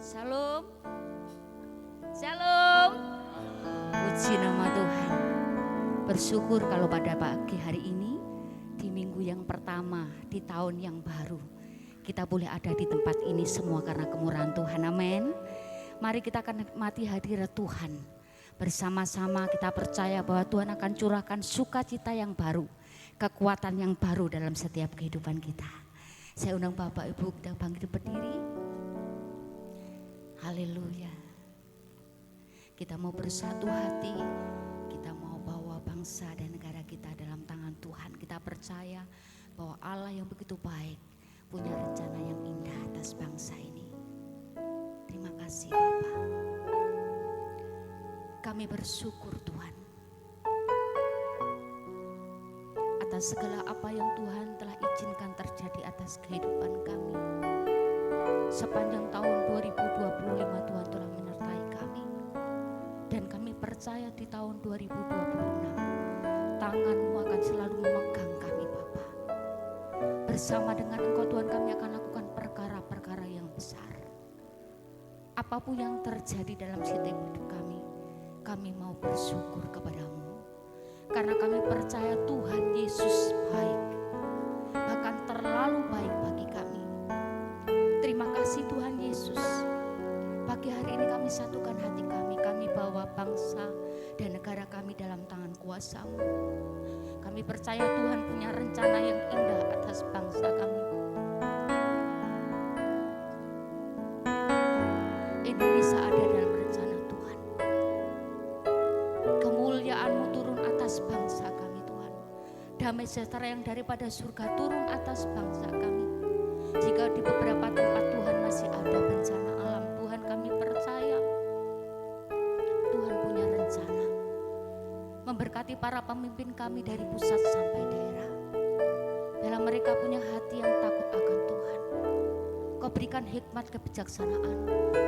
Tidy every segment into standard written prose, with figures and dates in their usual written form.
Shalom. Shalom. Puji nama Tuhan. Bersyukur kalau pada pagi hari ini, di minggu yang pertama, di tahun yang baru, kita boleh ada di tempat ini semua karena kemurahan Tuhan. Amin. Mari kita akan nikmati hadirat Tuhan. Bersama-sama kita percaya bahwa Tuhan akan curahkan sukacita yang baru, kekuatan yang baru dalam setiap kehidupan kita. Saya undang Bapak Ibu kita bangkit berdiri. Haleluya. Kita mau bersatu hati, kita mau bawa bangsa dan negara kita dalam tangan Tuhan. Kita percaya bahwa Allah yang begitu baik punya rencana yang indah atas bangsa ini. Terima kasih Bapak. Kami bersyukur Tuhan atas segala apa yang Tuhan telah izinkan terjadi atas kehidupan kami. Sepanjang tahun 2025 Tuhan telah menyertai kami. Dan kami percaya di tahun 2026 tangan-Mu akan selalu memegang kami Bapa. Bersama dengan Engkau Tuhan kami akan lakukan perkara-perkara yang besar. Apapun yang terjadi dalam setiap hidup kami mau bersyukur kepada-Mu. Karena kami percaya Tuhan Yesus baik, bahkan terlalu baik bagi kami. Terima kasih Tuhan Yesus. Pagi hari ini kami satukan hati kami bawa bangsa dan negara kami dalam tangan kuasa-Mu. Kami percaya Tuhan punya rencana yang indah atas bangsa kami. Indonesia ada dalam rencana Tuhan. Kemuliaan-Mu turun atas bangsa kami Tuhan. Damai sejahtera yang daripada surga turun atas bangsa kami. Jika di beberapa tempat Tuhan masih ada bencana alam, Tuhan kami percaya Tuhan punya rencana. Memberkati para pemimpin kami dari pusat sampai daerah. Dalam mereka punya hati yang takut akan Tuhan. Kau berikan hikmat kebijaksanaan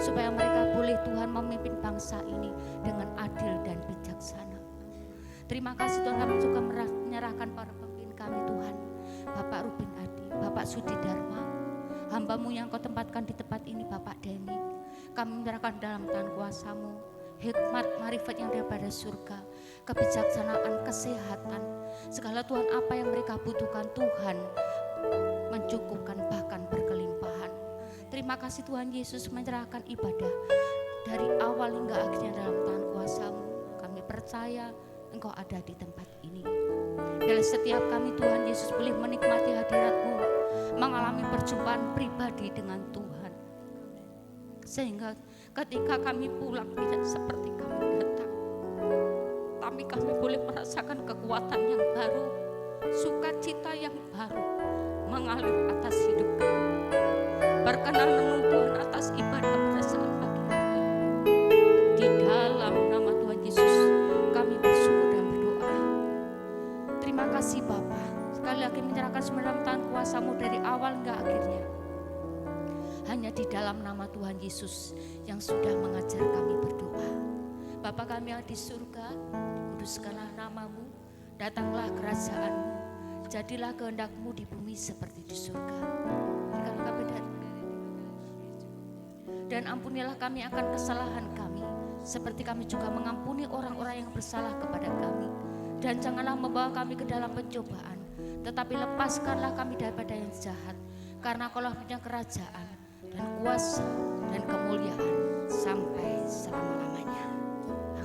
supaya mereka boleh Tuhan memimpin bangsa ini dengan adil dan bijaksana. Terima kasih Tuhan, kami juga menyerahkan para pemimpin kami Tuhan. Bapak Ruben Adi, Bapak Sudi Dharma, hamba-Mu yang Kau tempatkan di tempat ini Bapak Denny. Kami menyerahkan dalam tangan kuasa-Mu hikmat, marifat yang daripada surga, kebijaksanaan, kesehatan, segala Tuhan apa yang mereka butuhkan Tuhan mencukupkan bahkan berkelimpahan. Terima kasih Tuhan Yesus menyerahkan ibadah dari awal hingga akhirnya dalam tangan kuasa-Mu. Kami percaya Engkau ada di tempat ini. Dalam setiap kami Tuhan Yesus boleh menikmati hadirat-Mu, mengalami perjumpaan pribadi dengan Tuhan. Sehingga ketika kami pulang tidak seperti kami datang. Tapi kami boleh merasakan kekuatan yang baru, sukacita yang baru mengalir atas hidup kami. Berkenan Tuhan atas ibadah pada saat pagi hari ini. Di dalam nama Tuhan Yesus kami bersyukur dan berdoa. Terima kasih Bapa. Sekali lagi menyerahkan semua dalam tangan kuasa-Mu dari awal hingga akhirnya. Hanya di dalam nama Tuhan Yesus yang sudah mengajar kami berdoa. Bapa kami yang di surga, dikuduskanlah nama-Mu, datanglah kerajaan-Mu, jadilah kehendak-Mu di bumi seperti di surga. Dan ampunilah kami akan kesalahan kami, seperti kami juga mengampuni orang-orang yang bersalah kepada kami. Dan janganlah membawa kami ke dalam pencobaan, tetapi lepaskanlah kami daripada yang jahat. Karena Kaulah punya kerajaan dan kuasa dan kemuliaan sampai selama-lamanya.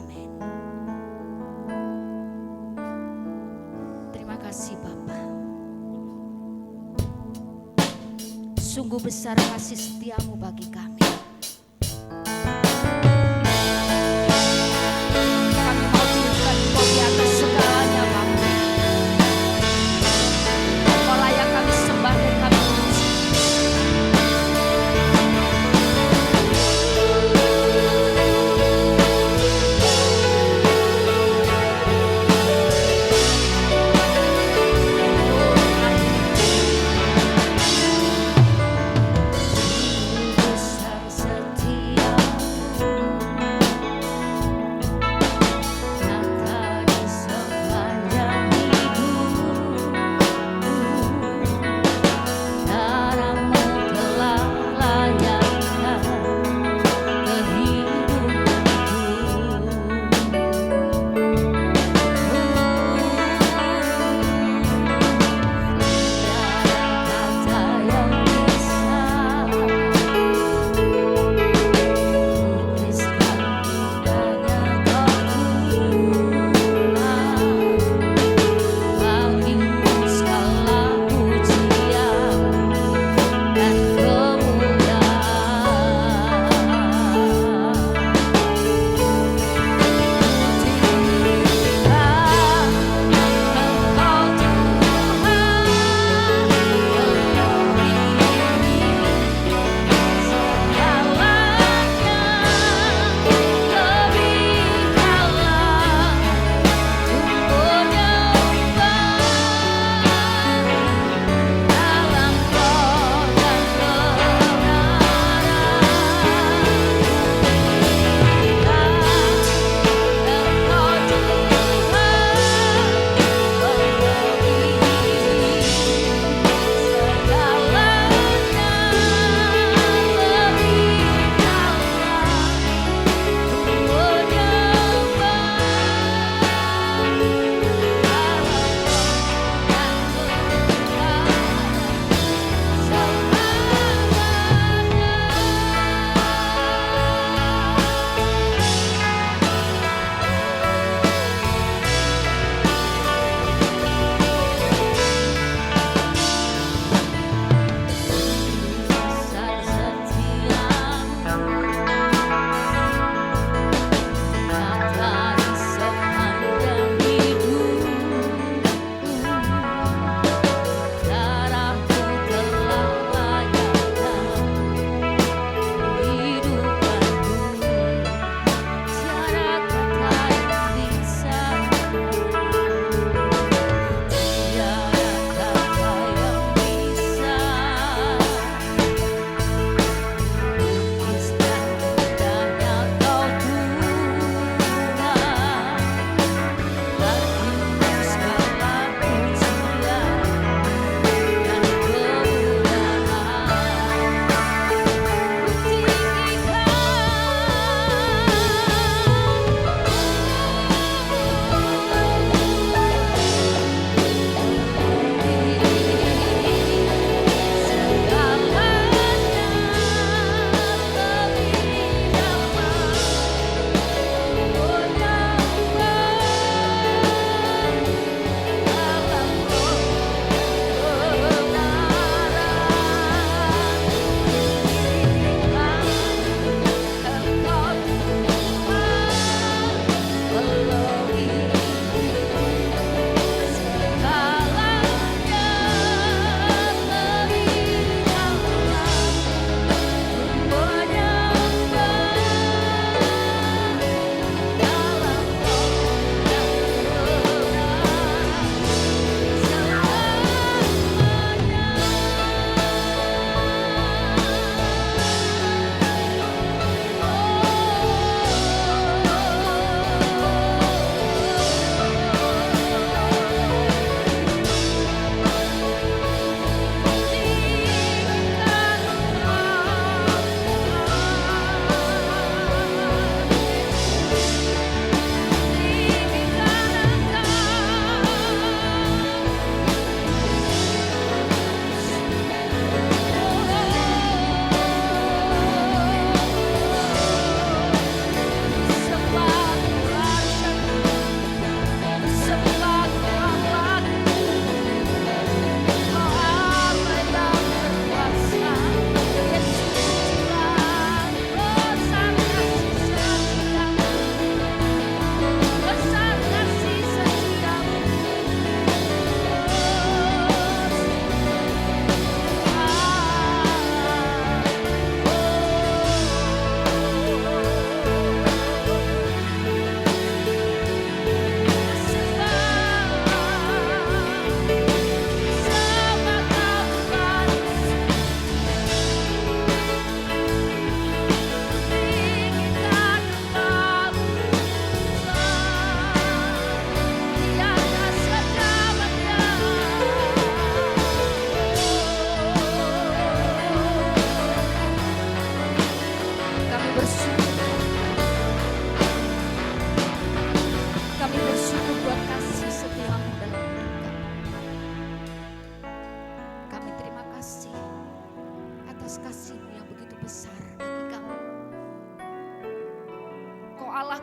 Amin. Terima kasih Bapa. Sungguh besar kasih setia-Mu bagi kami. Besar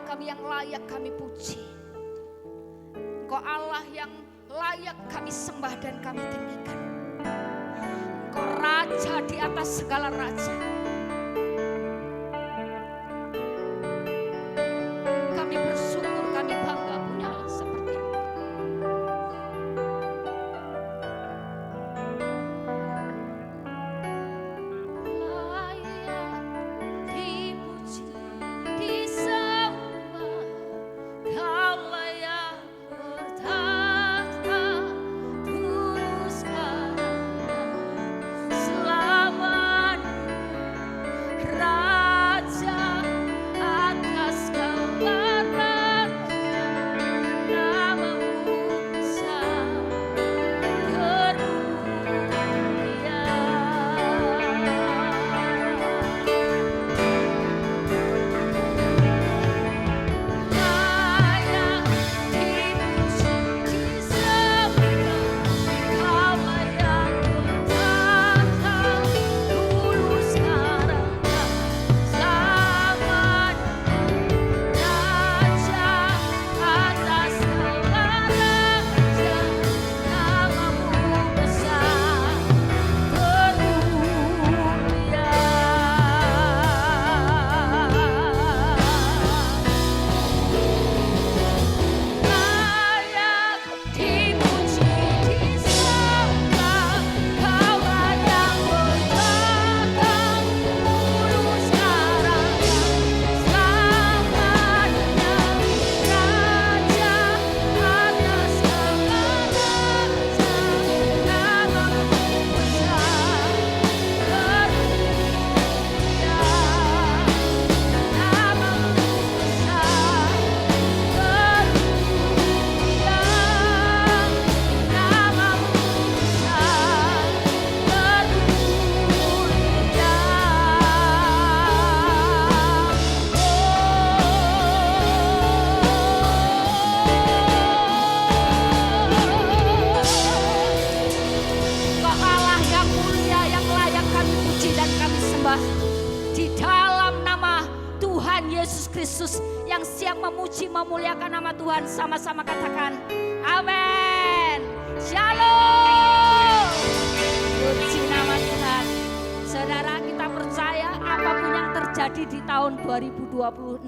kami yang layak kami puji. Engkau Allah yang layak kami sembah dan kami tinggikan. Engkau Raja di atas segala raja. Kami bersyukur, kami bangga punya Allah seperti Engkau. Layak dipuji, disembah, Kau layak bertata dulu sekarang selamanya. Raja atas segala raja, namamu besar termulia. Layak dipuji, disembah, Kau layak bertata dulu sekarang dan selamanya. Raja atas segala raja, namamu besar termulia. Layak dipuji, disembah, Kau layak bertata dulu sekarang dan selamanya. Raja atas segala raja, namamu besar termulia. Namamu besar termulia. Namamu besar termulia. Kau Allah yang mulia, yang layak kami puji dan kami sembah. Di dalam nama Tuhan Yesus Kristus yang siap memuji memuliakan nama Tuhan, sama-sama katakan amin. Shalom. Puji nama Tuhan. Saudara, kita percaya apapun yang terjadi di tahun 2026,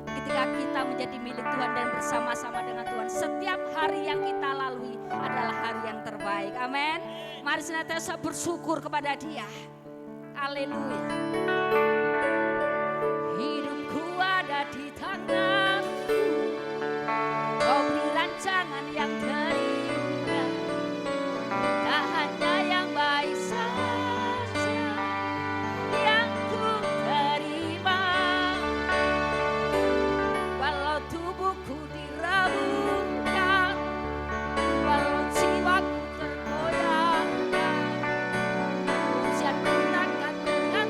ketika kita menjadi milik Tuhan dan bersama-sama dengan Tuhan, setiap hari yang kita lalui adalah hari yang terbaik. Amin. Mari senantiasa bersyukur kepada Dia. Haleluya. Hidupku ada di tangan-Mu, Kau beri rancangan yang terindah, tak hanya yang baik saja yang ku terima. Walau tubuhku direbutkan, walau jiwaku tergoyahkan, hujan menangkan dengan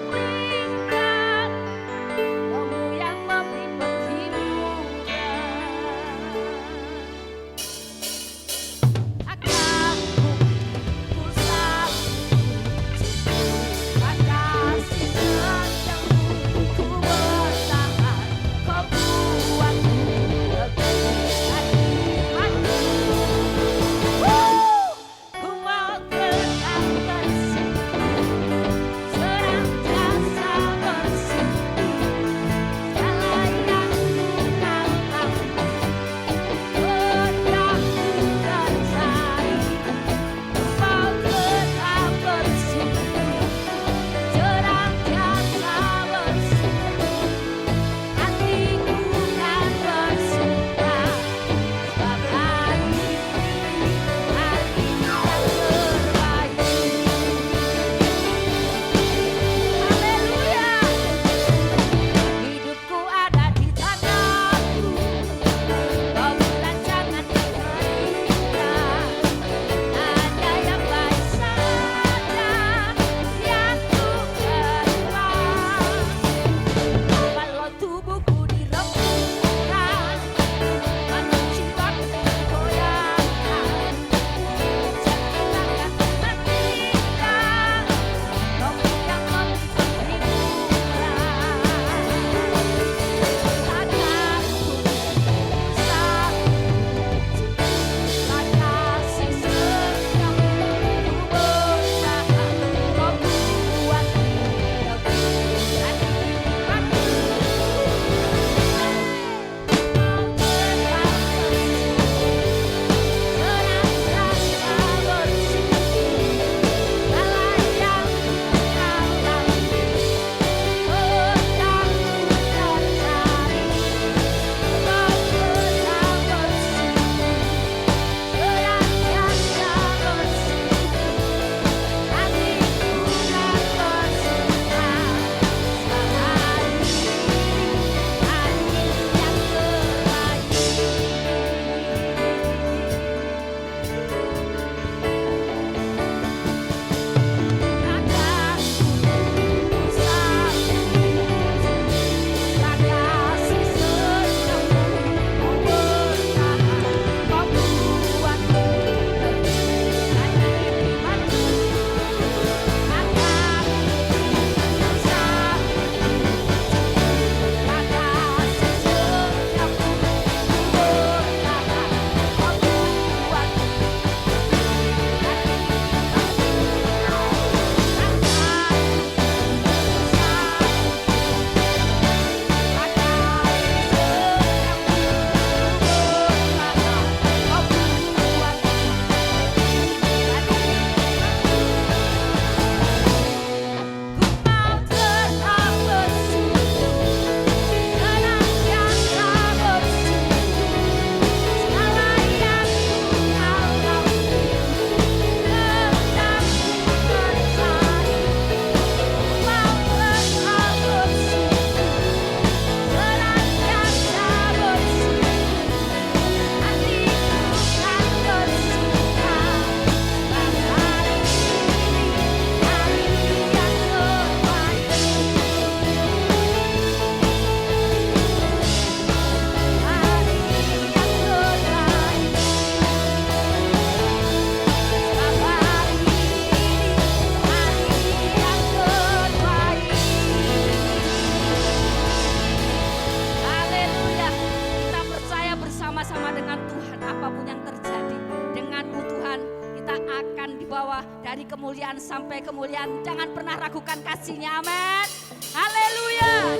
kemuliaan sampai kemuliaan. Jangan pernah ragukan kasih-Nya, amin. Haleluya.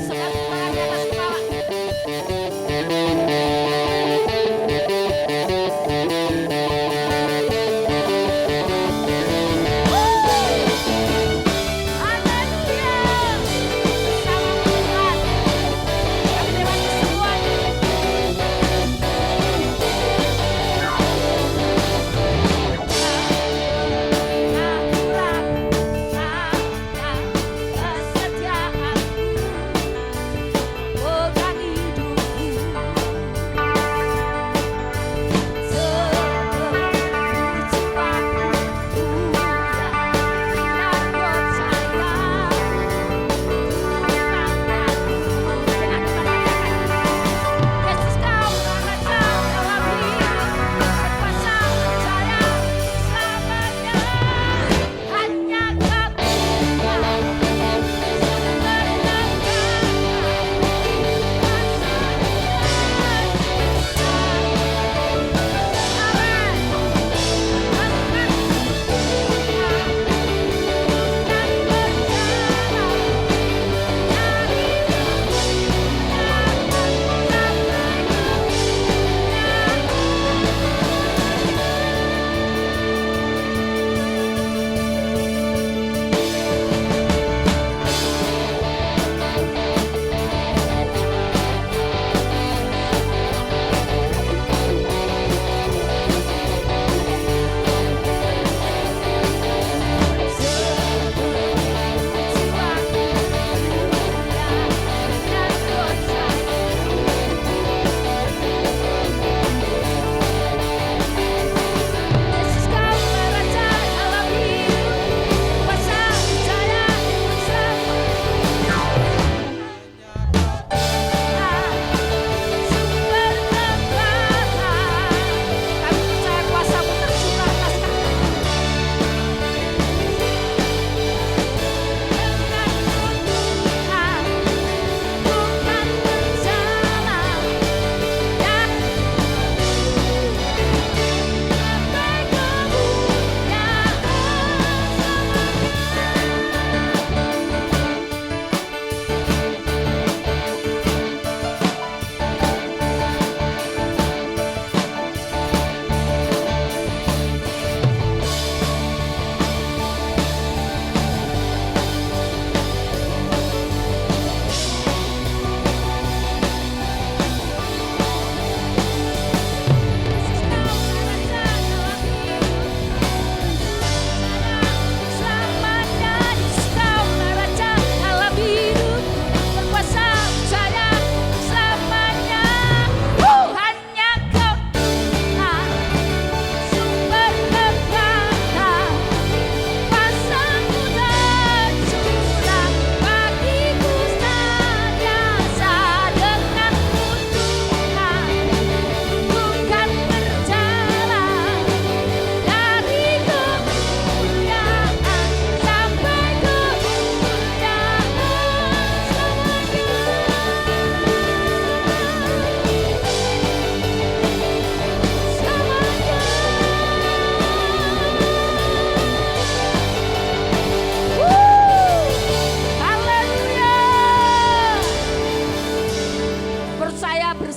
Sekali tangan di atas kepala.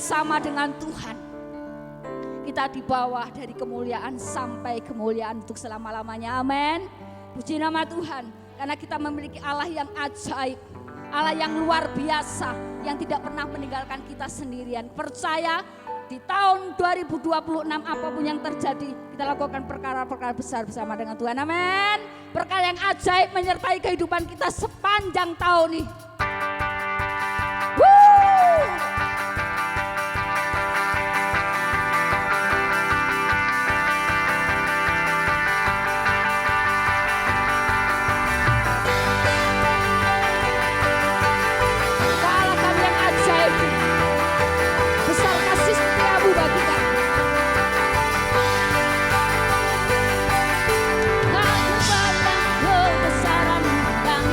bersama dengan Tuhan, kita di bawah dari kemuliaan sampai kemuliaan untuk selama-lamanya. Amin. Puji nama Tuhan, karena kita memiliki Allah yang ajaib, Allah yang luar biasa, yang tidak pernah meninggalkan kita sendirian. Percaya di tahun 2026 apapun yang terjadi, kita lakukan perkara-perkara besar bersama dengan Tuhan. Amin. Perkara yang ajaib menyertai kehidupan kita sepanjang tahun ini. Kebesaran dan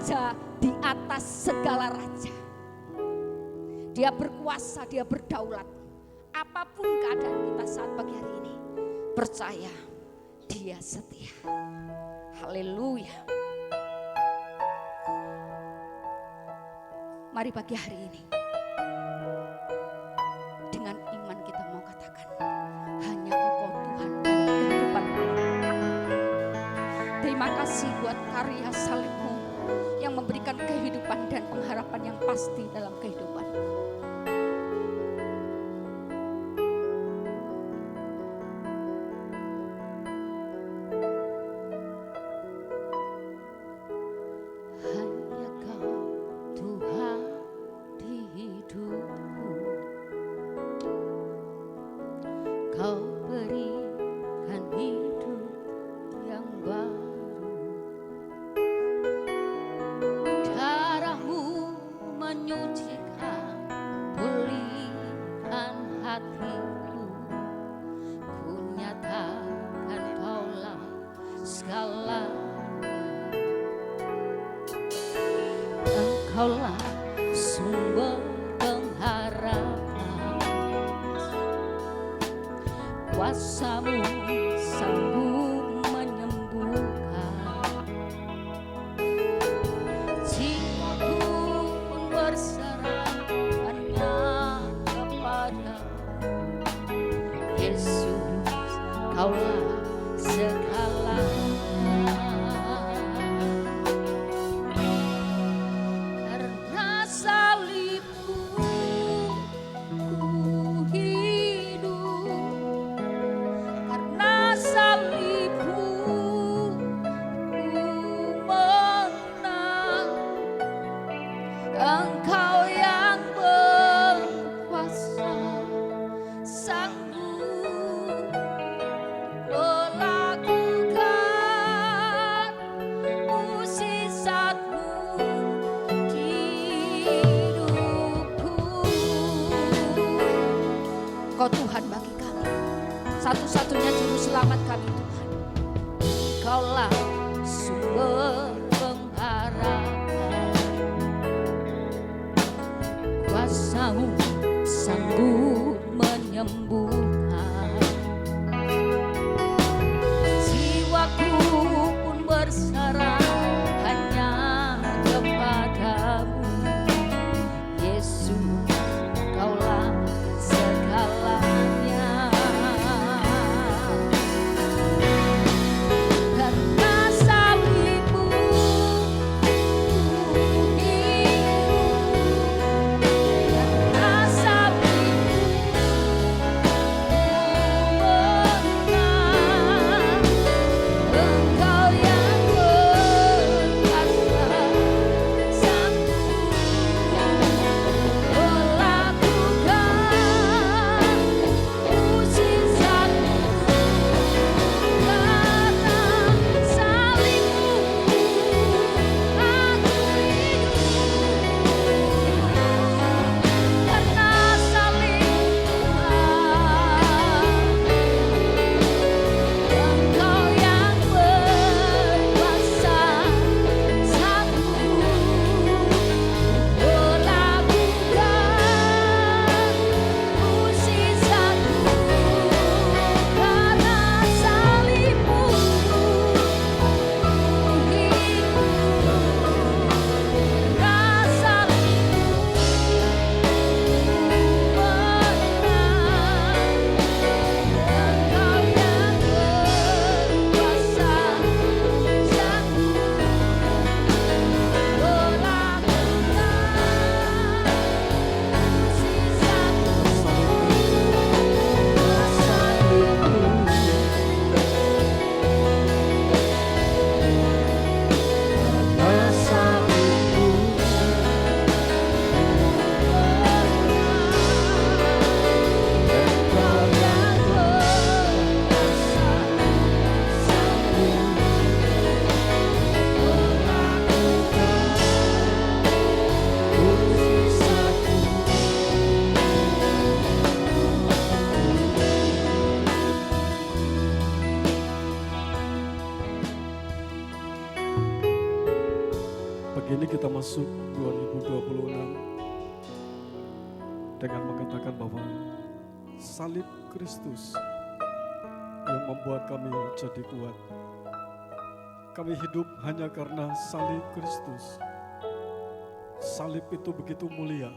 raja di atas segala raja. Dia berkuasa, dia berdaulat. Apapun keadaan kita saat pagi hari ini, percaya dia setia. Haleluya. Mari pagi hari ini dengan iman kita mau katakan, hanya Engkau Tuhan dalam kehidupan. Terima kasih buat karya salib-Mu yang memberikan kehidupan dan pengharapan yang pasti dalam kehidupan. Hanya Kau Tuhan di hidupku, Kau berikan hidup yang baru. Darah-Mu menyucikan, pulihkan hatiku. Ku nyatakan Kaulah segalanya. Engkaulah sumber pengharapan, kuasa-Mu sanggup menyembuhkan. Jiwaku pun berserah hanya kepada-Mu. Yesus, Kaulah segalanya. Karena salib-Mu ku hidup, karena salib-Mu ku menang. Engkau yang berkuasa, sanggup melakukan mukjizat-Mu di hidupku. Kau Tuhan bagi kami, satu-satunya juru selamat kami Tuhan. Kaulah sumber pengharapan, kuasa-Mu sanggup menyembuhkan. Jiwaku pun berserah hanya kepada-Mu. Yesus, Kaulah segalanya. Karena salib-Mu ku hidup, karena salib-Mu 2026 dengan mengatakan bahwa salib Kristus yang membuat kami jadi kuat. Kami hidup hanya karena salib Kristus. Salib itu begitu mulia,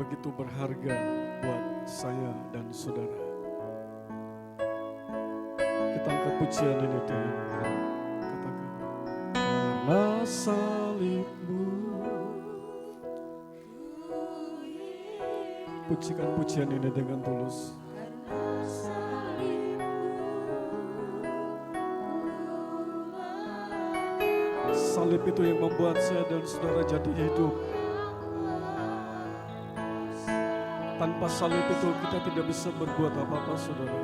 begitu berharga buat saya dan saudara. Kita angkat pujian ini dengan katakan, karena salibmu. Pujikan pujian ini dengan tulus. Salib itu yang membuat saya dan saudara jadi hidup. Tanpa salib itu kita tidak bisa berbuat apa-apa, saudara.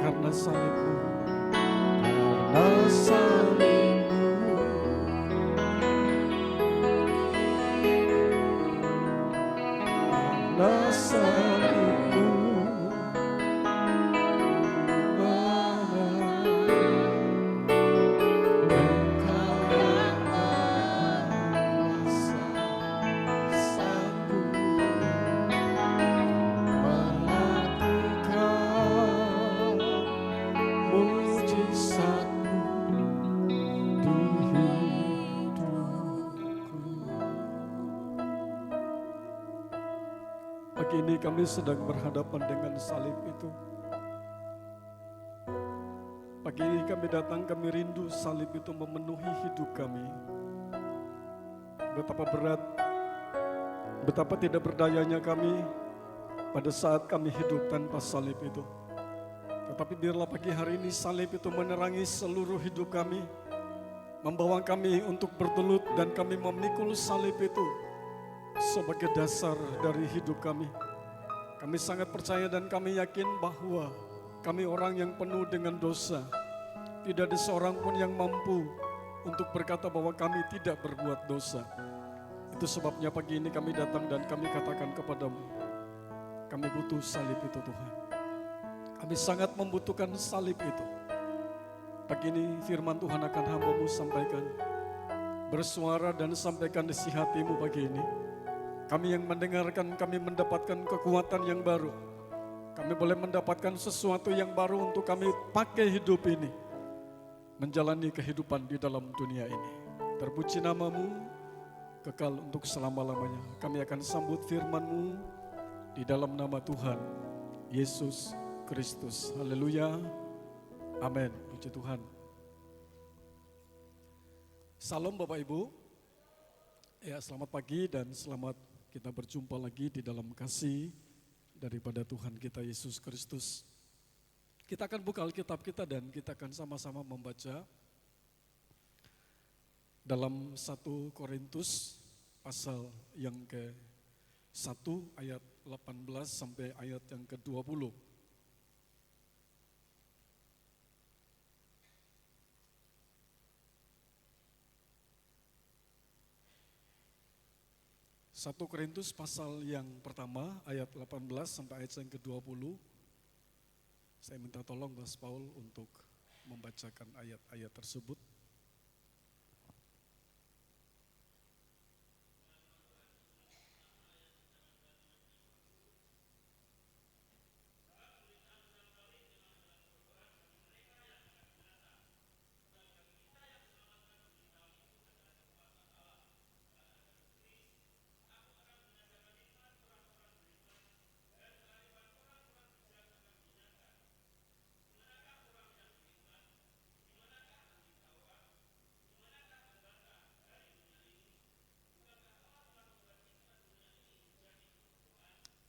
Karena salibmu, karena salibmu, karena salibmu. Pagi ini kami sedang berhadapan dengan salib itu. Pagi ini kami datang, kami rindu salib itu memenuhi hidup kami. Betapa berat, betapa tidak berdayanya kami pada saat kami hidup tanpa salib itu. Tetapi biarlah pagi hari ini salib itu menerangi seluruh hidup kami, membawa kami untuk bertelut dan kami memikul salib itu sebagai dasar dari hidup kami. Kami sangat percaya dan kami yakin bahwa kami orang yang penuh dengan dosa. Tidak ada seorang pun yang mampu untuk berkata bahwa kami tidak berbuat dosa. Itu sebabnya pagi ini kami datang dan kami katakan kepadamu, kami butuh salib itu Tuhan. Kami sangat membutuhkan salib itu. Pagi ini firman Tuhan akan hamba-Mu sampaikan. Bersuara dan sampaikan isi hati-Mu pagi ini. Kami yang mendengarkan, kami mendapatkan kekuatan yang baru. Kami boleh mendapatkan sesuatu yang baru untuk kami pakai hidup ini. Menjalani kehidupan di dalam dunia ini. Terpuji nama-Mu, kekal untuk selama-lamanya. Kami akan sambut firman-Mu di dalam nama Tuhan Yesus Kristus. Haleluya. Amin. Puji Tuhan. Salam Bapak Ibu. Ya, selamat pagi dan selamat kita berjumpa lagi di dalam kasih daripada Tuhan kita Yesus Kristus. Kita akan buka Alkitab kita dan kita akan sama-sama membaca dalam 1 Korintus pasal yang ke-1 ayat 18 sampai ayat yang ke-20. Satu Korintus pasal yang pertama ayat 18 sampai ayat yang ke-20. Saya minta tolong Mas Paul untuk membacakan ayat-ayat tersebut.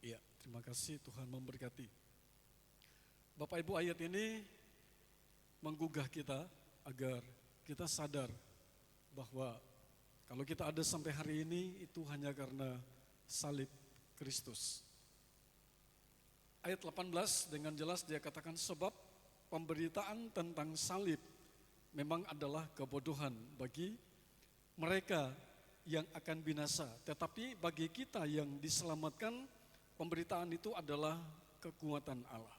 Ya, terima kasih, Tuhan memberkati. Bapak Ibu, ayat ini menggugah kita agar kita sadar bahwa kalau kita ada sampai hari ini itu hanya karena salib Kristus. Ayat 18 dengan jelas dia katakan, sebab pemberitaan tentang salib memang adalah kebodohan bagi mereka yang akan binasa. Tetapi bagi kita yang diselamatkan, pemberitaan itu adalah kekuatan Allah.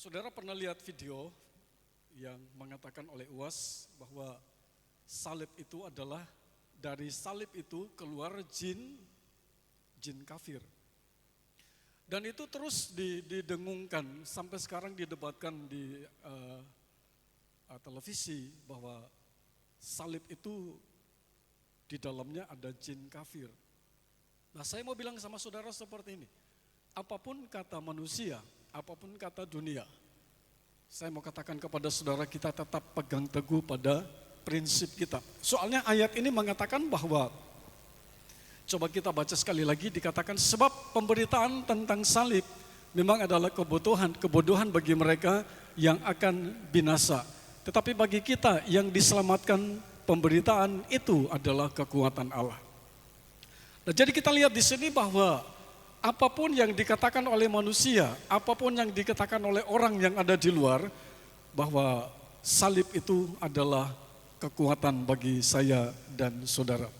Saudara pernah lihat video yang mengatakan oleh UAS bahwa salib itu adalah, dari salib itu keluar jin kafir. Dan itu terus didengungkan, sampai sekarang didebatkan di televisi bahwa salib itu di dalamnya ada jin kafir. Nah, saya mau bilang sama saudara seperti ini. Apapun kata manusia, apapun kata dunia, saya mau katakan kepada saudara, kita tetap pegang teguh pada prinsip kita. Soalnya ayat ini mengatakan bahwa, coba kita baca sekali lagi, dikatakan sebab pemberitaan tentang salib memang adalah kebodohan bagi mereka yang akan binasa. Tetapi bagi kita yang diselamatkan, pemberitaan itu adalah kekuatan Allah. Nah, jadi kita lihat di sini bahwa apapun yang dikatakan oleh manusia, apapun yang dikatakan oleh orang yang ada di luar, bahwa salib itu adalah kekuatan bagi saya dan saudara.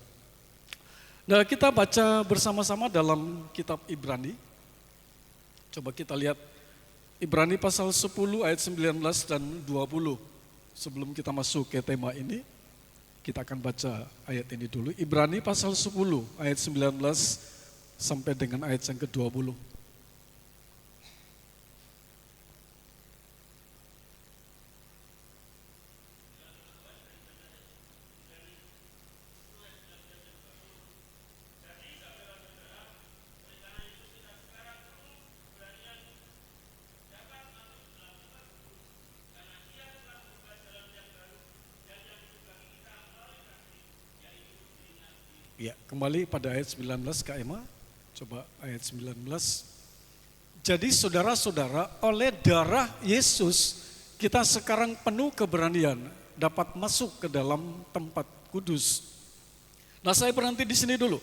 Nah, kita baca bersama-sama dalam kitab Ibrani. Coba kita lihat Ibrani pasal 10 ayat 19 dan 20. Sebelum kita masuk ke tema ini, kita akan baca ayat ini dulu. Ibrani pasal 10 ayat 19 sampai dengan ayat yang ke-20. Ya, kembali pada ayat 19 Kak Emma. Coba ayat 19. Jadi saudara-saudara, oleh darah Yesus kita sekarang penuh keberanian dapat masuk ke dalam tempat kudus. Nah, saya berhenti di sini dulu.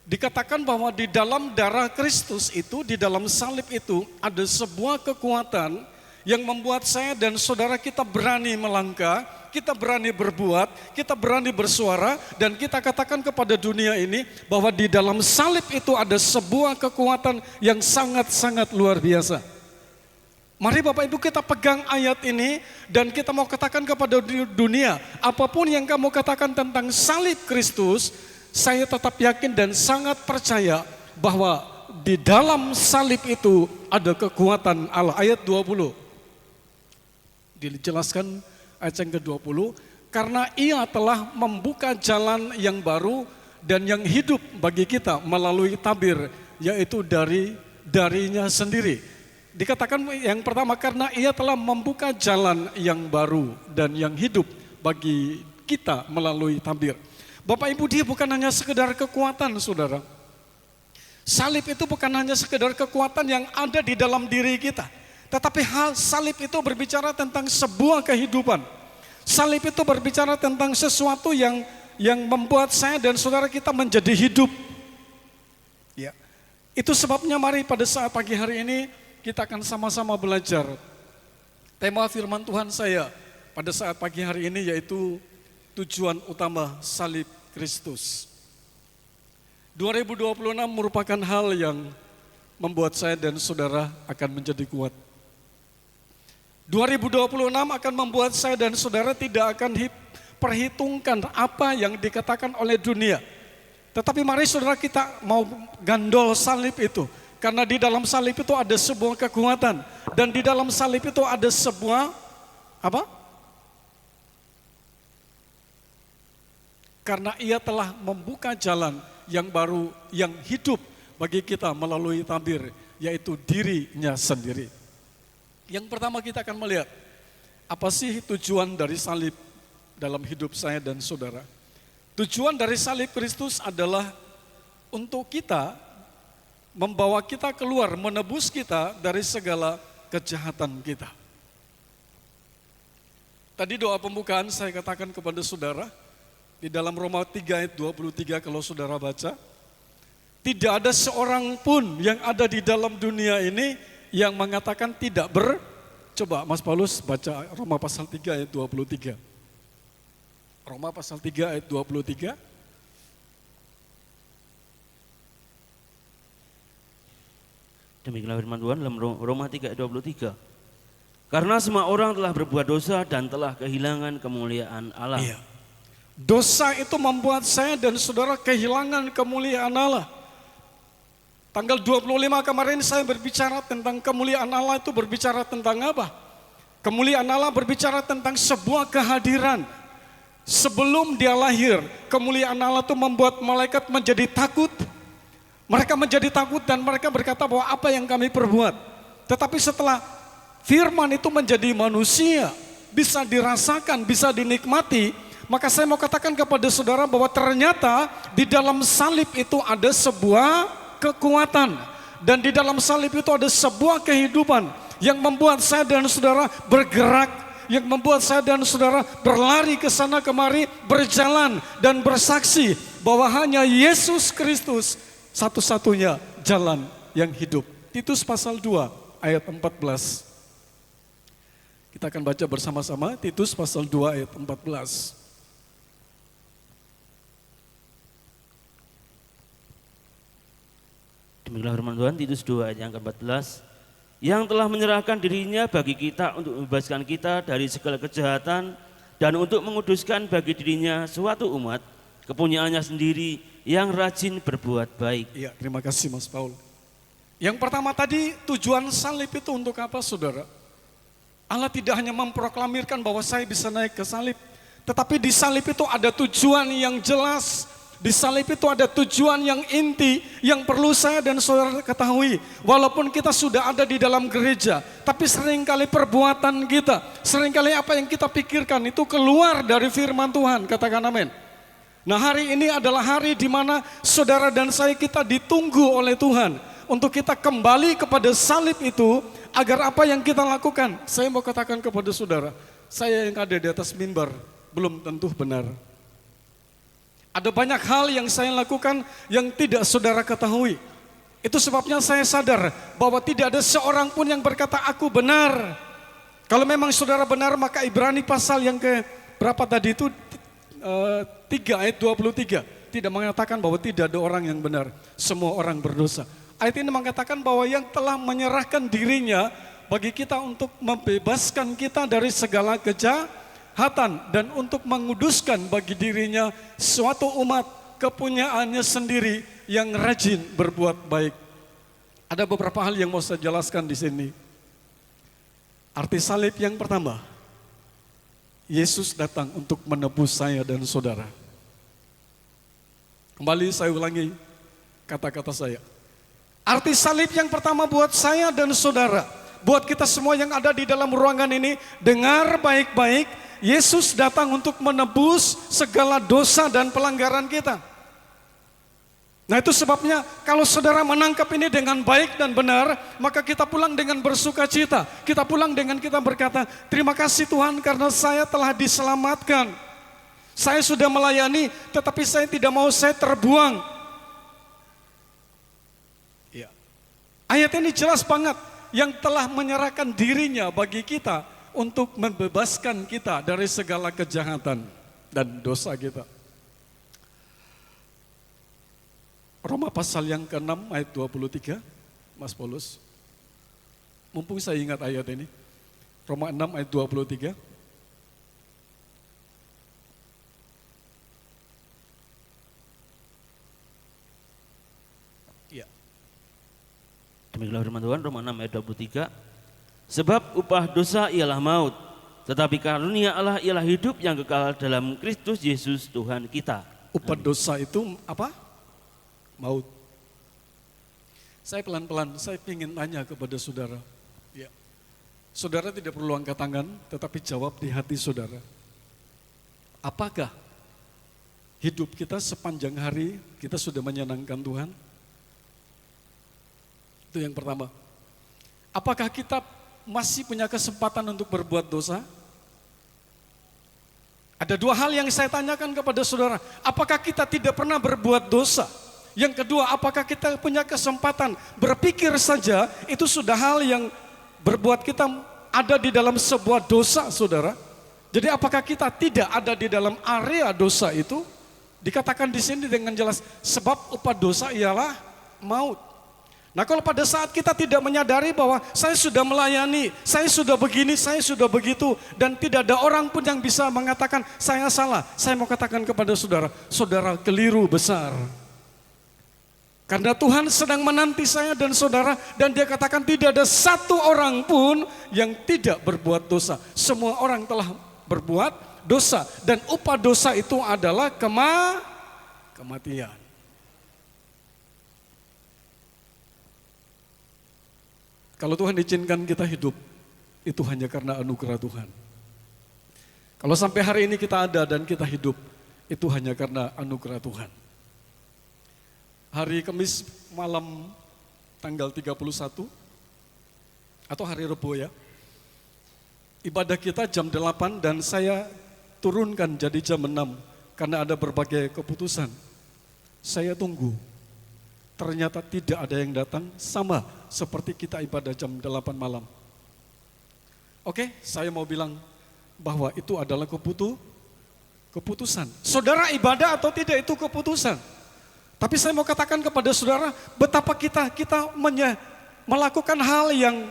Dikatakan bahwa di dalam darah Kristus itu, di dalam salib itu ada sebuah kekuatan yang membuat saya dan saudara kita berani melangkah, kita berani berbuat, kita berani bersuara, dan kita katakan kepada dunia ini bahwa di dalam salib itu ada sebuah kekuatan yang sangat-sangat luar biasa. Mari Bapak Ibu kita pegang ayat ini dan kita mau katakan kepada dunia, apapun yang kamu katakan tentang salib Kristus, saya tetap yakin dan sangat percaya bahwa di dalam salib itu ada kekuatan Allah. Ayat 20. Dijelaskan ayat yang ke-20, karena ia telah membuka jalan yang baru dan yang hidup bagi kita melalui tabir, yaitu darinya sendiri. Dikatakan yang pertama, karena ia telah membuka jalan yang baru dan yang hidup bagi kita melalui tabir. Bapak Ibu, dia bukan hanya sekedar kekuatan, saudara. Salib itu bukan hanya sekedar kekuatan yang ada di dalam diri kita, tetapi salib itu berbicara tentang sebuah kehidupan. Salib itu berbicara tentang sesuatu yang membuat saya dan saudara kita menjadi hidup. Ya. Itu sebabnya mari pada saat pagi hari ini kita akan sama-sama belajar. Tema firman Tuhan saya pada saat pagi hari ini yaitu tujuan utama salib Kristus. 2026 merupakan hal yang membuat saya dan saudara akan menjadi kuat. 2026 akan membuat saya dan saudara tidak akan perhitungkan apa yang dikatakan oleh dunia. Tetapi mari saudara kita mau gandol salib itu. Karena di dalam salib itu ada sebuah kekuatan. Dan di dalam salib itu ada sebuah, apa? Karena ia telah membuka jalan yang baru, yang hidup bagi kita melalui tabir, yaitu dirinya sendiri. Yang pertama kita akan melihat, apa sih tujuan dari salib dalam hidup saya dan saudara? Tujuan dari salib Kristus adalah untuk kita, membawa kita keluar, menebus kita dari segala kejahatan kita. Tadi doa pembukaan saya katakan kepada saudara, di dalam Roma 3 ayat 23 kalau saudara baca, tidak ada seorang pun yang ada di dalam dunia ini yang mengatakan tidak coba Mas Paulus baca Roma pasal 3 ayat 23. Roma pasal 3 ayat 23. Demikianlah firman Tuhan dalam Roma 3 ayat 23. Karena semua orang telah berbuat dosa dan telah kehilangan kemuliaan Allah. Iya. Dosa itu membuat saya dan saudara kehilangan kemuliaan Allah. Tanggal 25 kemarin saya berbicara tentang kemuliaan Allah, itu berbicara tentang apa? Kemuliaan Allah berbicara tentang sebuah kehadiran. Sebelum dia lahir, kemuliaan Allah itu membuat malaikat menjadi takut. Mereka menjadi takut dan mereka berkata bahwa apa yang kami perbuat. Tetapi setelah firman itu menjadi manusia, bisa dirasakan, bisa dinikmati, maka saya mau katakan kepada saudara bahwa ternyata di dalam salib itu ada sebuah kekuatan. Dan di dalam salib itu ada sebuah kehidupan yang membuat saya dan saudara bergerak, yang membuat saya dan saudara berlari ke sana kemari, berjalan dan bersaksi bahwa hanya Yesus Kristus satu-satunya jalan yang hidup. Titus pasal 2 ayat 14. Kita akan baca bersama-sama Titus pasal 2 ayat 14. Demikianlah firman Tuhan, Titus 2 ayat yang ke-14, yang telah menyerahkan dirinya bagi kita untuk membebaskan kita dari segala kejahatan dan untuk menguduskan bagi dirinya suatu umat, kepunyaannya sendiri yang rajin berbuat baik. Iya, terima kasih Mas Paul. Yang pertama tadi, tujuan salib itu untuk apa saudara? Allah tidak hanya memproklamirkan bahwa saya bisa naik ke salib, tetapi di salib itu ada tujuan yang jelas. Di salib itu ada tujuan yang inti yang perlu saya dan saudara ketahui. Walaupun kita sudah ada di dalam gereja, tapi seringkali perbuatan kita, seringkali apa yang kita pikirkan itu keluar dari firman Tuhan. Katakan amin. Nah, hari ini adalah hari di mana saudara dan saya kita ditunggu oleh Tuhan untuk kita kembali kepada salib itu, agar apa yang kita lakukan. Saya mau katakan kepada saudara, saya yang ada di atas mimbar belum tentu benar. Ada banyak hal yang saya lakukan yang tidak saudara ketahui. Itu sebabnya saya sadar bahwa tidak ada seorang pun yang berkata aku benar. Kalau memang saudara benar, maka Ibrani pasal yang ke berapa tadi itu 3 ayat 23 tidak mengatakan bahwa tidak ada orang yang benar, semua orang berdosa. Ayat ini mengatakan bahwa yang telah menyerahkan dirinya bagi kita untuk membebaskan kita dari segala kejahatan dan untuk menguduskan bagi dirinya suatu umat, kepunyaannya sendiri yang rajin berbuat baik. Ada beberapa hal yang mau saya jelaskan di sini. Arti salib yang pertama, Yesus datang untuk menebus saya dan saudara. Kembali saya ulangi kata-kata saya. Arti salib yang pertama buat saya dan saudara, buat kita semua yang ada di dalam ruangan ini, dengar baik-baik, Yesus datang untuk menebus segala dosa dan pelanggaran kita. Nah, itu sebabnya kalau saudara menangkap ini dengan baik dan benar, maka kita pulang dengan bersuka cita. Kita pulang dengan kita berkata, terima kasih Tuhan karena saya telah diselamatkan. Saya sudah melayani, tetapi saya tidak mau saya terbuang. Ayat ini jelas banget, yang telah menyerahkan dirinya bagi kita untuk membebaskan kita dari segala kejahatan dan dosa kita. Roma pasal yang ke-6 ayat 23, Mas Paulus. Mumpung saya ingat ayat ini. Roma 6 ayat 23. Demikianlah firman Tuhan, Roma 6 ayat 23. Sebab upah dosa ialah maut, tetapi karunia Allah ialah hidup yang kekal dalam Kristus Yesus Tuhan kita. Upah dosa itu apa? Maut. Saya pelan-pelan, saya ingin tanya kepada saudara. Ya. Saudara tidak perlu angkat tangan, tetapi jawab di hati saudara. Apakah hidup kita sepanjang hari kita sudah menyenangkan Tuhan? Itu yang pertama. Apakah kita masih punya kesempatan untuk berbuat dosa? Ada dua hal yang saya tanyakan kepada saudara. Apakah kita tidak pernah berbuat dosa? Yang kedua, apakah kita punya kesempatan berpikir saja itu sudah hal yang berbuat kita ada di dalam sebuah dosa, saudara? Jadi apakah kita tidak ada di dalam area dosa itu? Dikatakan di sini dengan jelas, sebab upah dosa ialah maut. Nah kalau pada saat kita tidak menyadari bahwa saya sudah melayani, saya sudah begini, saya sudah begitu, dan tidak ada orang pun yang bisa mengatakan saya salah. Saya mau katakan kepada saudara, saudara keliru besar. Karena Tuhan sedang menanti saya dan saudara, dan dia katakan tidak ada satu orang pun yang tidak berbuat dosa. Semua orang telah berbuat dosa, dan upah dosa itu adalah kematian. Kalau Tuhan izinkan kita hidup, itu hanya karena anugerah Tuhan. Kalau sampai hari ini kita ada dan kita hidup, itu hanya karena anugerah Tuhan. Hari Kamis malam tanggal 31, atau hari Rebo ya, ibadah kita jam 8 dan saya turunkan jadi jam 6 karena ada berbagai keputusan. Saya tunggu. Ternyata tidak ada yang datang, sama seperti kita ibadah jam 8 malam. Oke, saya mau bilang bahwa itu adalah keputusan. Saudara ibadah atau tidak itu keputusan. Tapi saya mau katakan kepada saudara, betapa kita melakukan hal yang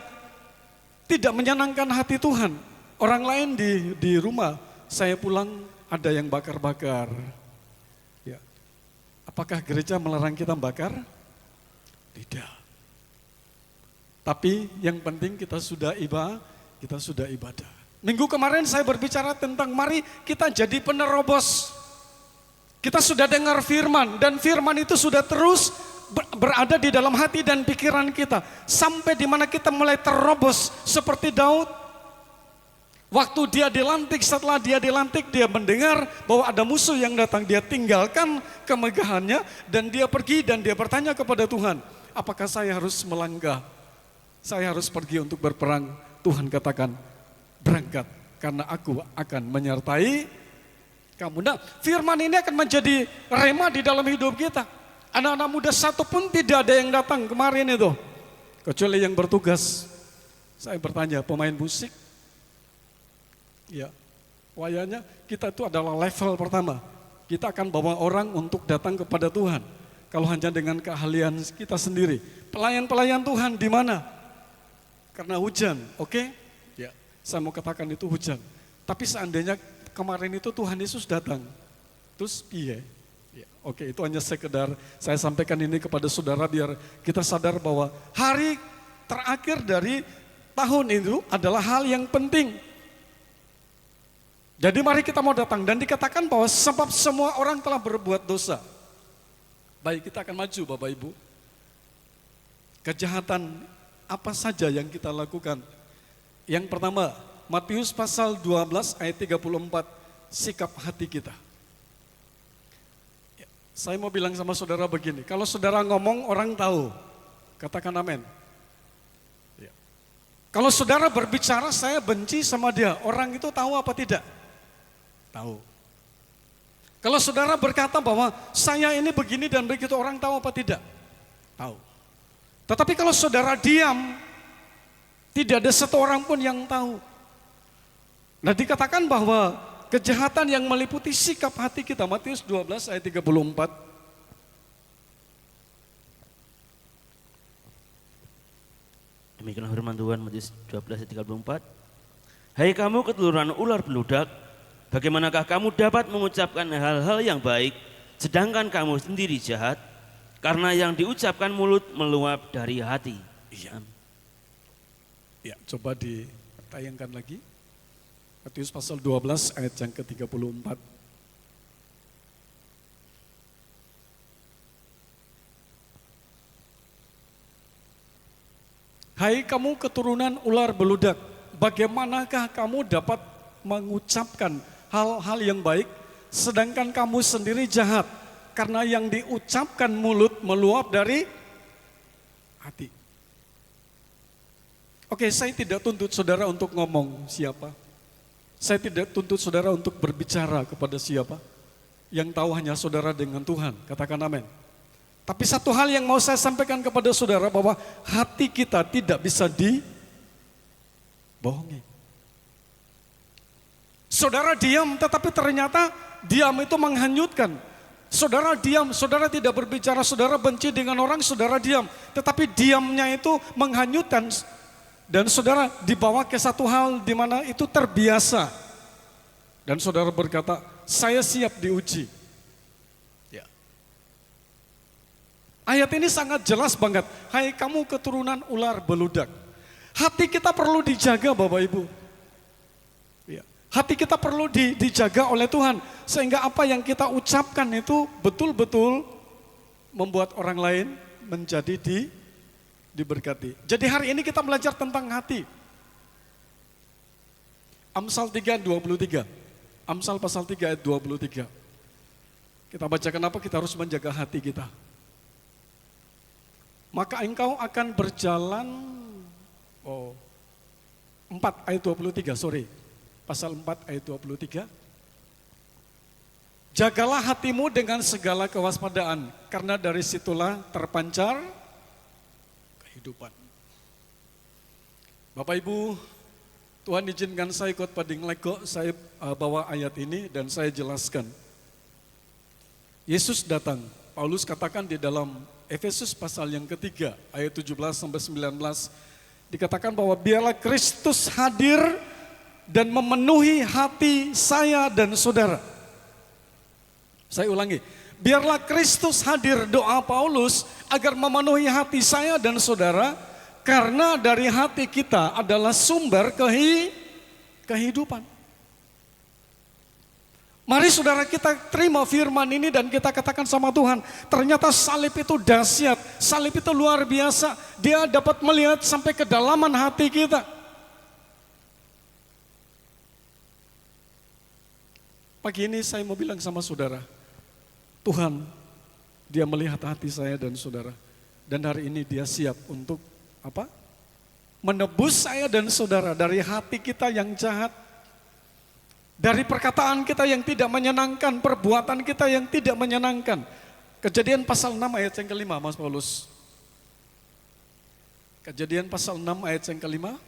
tidak menyenangkan hati Tuhan. Orang lain di rumah, saya pulang ada yang bakar-bakar. Ya. Apakah gereja melarang kita bakar? Tidak. Tapi yang penting kita sudah ibadah. Minggu kemarin saya berbicara tentang mari kita jadi penerobos. Kita sudah dengar firman dan firman itu sudah terus berada di dalam hati dan pikiran kita. Sampai di mana kita mulai terobos seperti Daud. Waktu dia dilantik, setelah dia dilantik, dia mendengar bahwa ada musuh yang datang. Dia tinggalkan kemegahannya dan dia pergi dan dia bertanya kepada Tuhan. Apakah saya harus melangkah? Saya harus pergi untuk berperang. Tuhan katakan, berangkat karena aku akan menyertai kamu. Nah, firman ini akan menjadi rema di dalam hidup kita. Anak-anak muda satu pun tidak ada yang datang kemarin itu. Kecuali yang bertugas. Saya bertanya, pemain musik. Ya, wayanya kita itu adalah level pertama. Kita akan bawa orang untuk datang kepada Tuhan. Kalau hanya dengan keahlian kita sendiri. Pelayan-pelayan Tuhan di mana? Karena hujan, oke? Ya, saya mau katakan itu hujan. Tapi seandainya kemarin itu Tuhan Yesus datang, terus iya. Ya, oke, itu hanya sekedar saya sampaikan ini kepada saudara biar kita sadar bahwa hari terakhir dari tahun itu adalah hal yang penting. Jadi mari kita mau datang dan dikatakan bahwa sebab semua orang telah berbuat dosa. Baik, kita akan maju Bapak Ibu. Kejahatan apa saja yang kita lakukan? Yang pertama, Matius pasal 12 ayat 34, sikap hati kita. Ya, saya mau bilang sama saudara begini, kalau saudara ngomong orang tahu, katakan amin. Ya. Kalau saudara berbicara saya benci sama dia, orang itu tahu apa tidak? Tahu. Kalau saudara berkata bahwa saya ini begini dan begitu, orang tahu apa tidak? Tahu. Tetapi kalau saudara diam, tidak ada satu orang pun yang tahu. Nah, dikatakan bahwa kejahatan yang meliputi sikap hati kita, Matius 12 ayat 34. Demikianlah firman Tuhan, Matius 12 ayat 34. Hai kamu keturunan ular beludak, bagaimanakah kamu dapat mengucapkan hal-hal yang baik, sedangkan kamu sendiri jahat? Karena yang diucapkan mulut meluap dari hati. Iya. Ya, coba ditayangkan lagi. Matius pasal 12 ayat yang ke-34. Hai kamu keturunan ular beludak, bagaimanakah kamu dapat mengucapkan hal-hal yang baik, sedangkan kamu sendiri jahat? Karena yang diucapkan mulut meluap dari hati. Oke, saya tidak tuntut saudara untuk ngomong siapa. Saya tidak tuntut saudara untuk berbicara kepada siapa. Yang tahu hanya saudara dengan Tuhan, katakan amin. Tapi satu hal yang mau saya sampaikan kepada saudara, bahwa hati kita tidak bisa dibohongi. Saudara diam, tetapi ternyata diam itu menghanyutkan. Saudara diam, saudara tidak berbicara, saudara benci dengan orang, saudara diam. Tetapi diamnya itu menghanyutkan dan saudara dibawa ke satu hal di mana itu terbiasa. Dan saudara berkata, saya siap diuji. Ya. Ayat ini sangat jelas banget. Hai kamu keturunan ular beludak. Hati kita perlu dijaga Bapak Ibu. Ya. Hati kita perlu dijaga oleh Tuhan. Sehingga apa yang kita ucapkan itu betul-betul membuat orang lain menjadi diberkati. Jadi hari ini kita belajar tentang hati. Amsal 3:23. Amsal pasal 3 ayat 23. Kita baca kenapa kita harus menjaga hati kita. Maka engkau akan berjalan 4 ayat 23, sorry. Pasal 4 ayat 23. Jagalah hatimu dengan segala kewaspadaan, karena dari situlah terpancar kehidupan. Bapak Ibu, Tuhan izinkan saya ikut Pading Lego, saya bawa ayat ini dan saya jelaskan. Yesus datang, Paulus katakan di dalam Efesus pasal yang ketiga, ayat 17-19, dikatakan bahwa biarlah Kristus hadir dan memenuhi hati saya dan saudara. Saya ulangi, biarlah Kristus hadir, doa Paulus agar memenuhi hati saya dan saudara, karena dari hati kita adalah sumber kehidupan. Mari saudara kita terima firman ini dan kita katakan sama Tuhan, ternyata salib itu dahsyat, salib itu luar biasa, dia dapat melihat sampai kedalaman hati kita. Pagi ini saya mau bilang sama saudara, Tuhan, dia melihat hati saya dan saudara. Dan hari ini dia siap untuk apa? Menebus saya dan saudara dari hati kita yang jahat. Dari perkataan kita yang tidak menyenangkan, perbuatan kita yang tidak menyenangkan. Kejadian pasal 6 ayat yang kelima, Mas Paulus. Kejadian pasal 6 ayat yang kelima.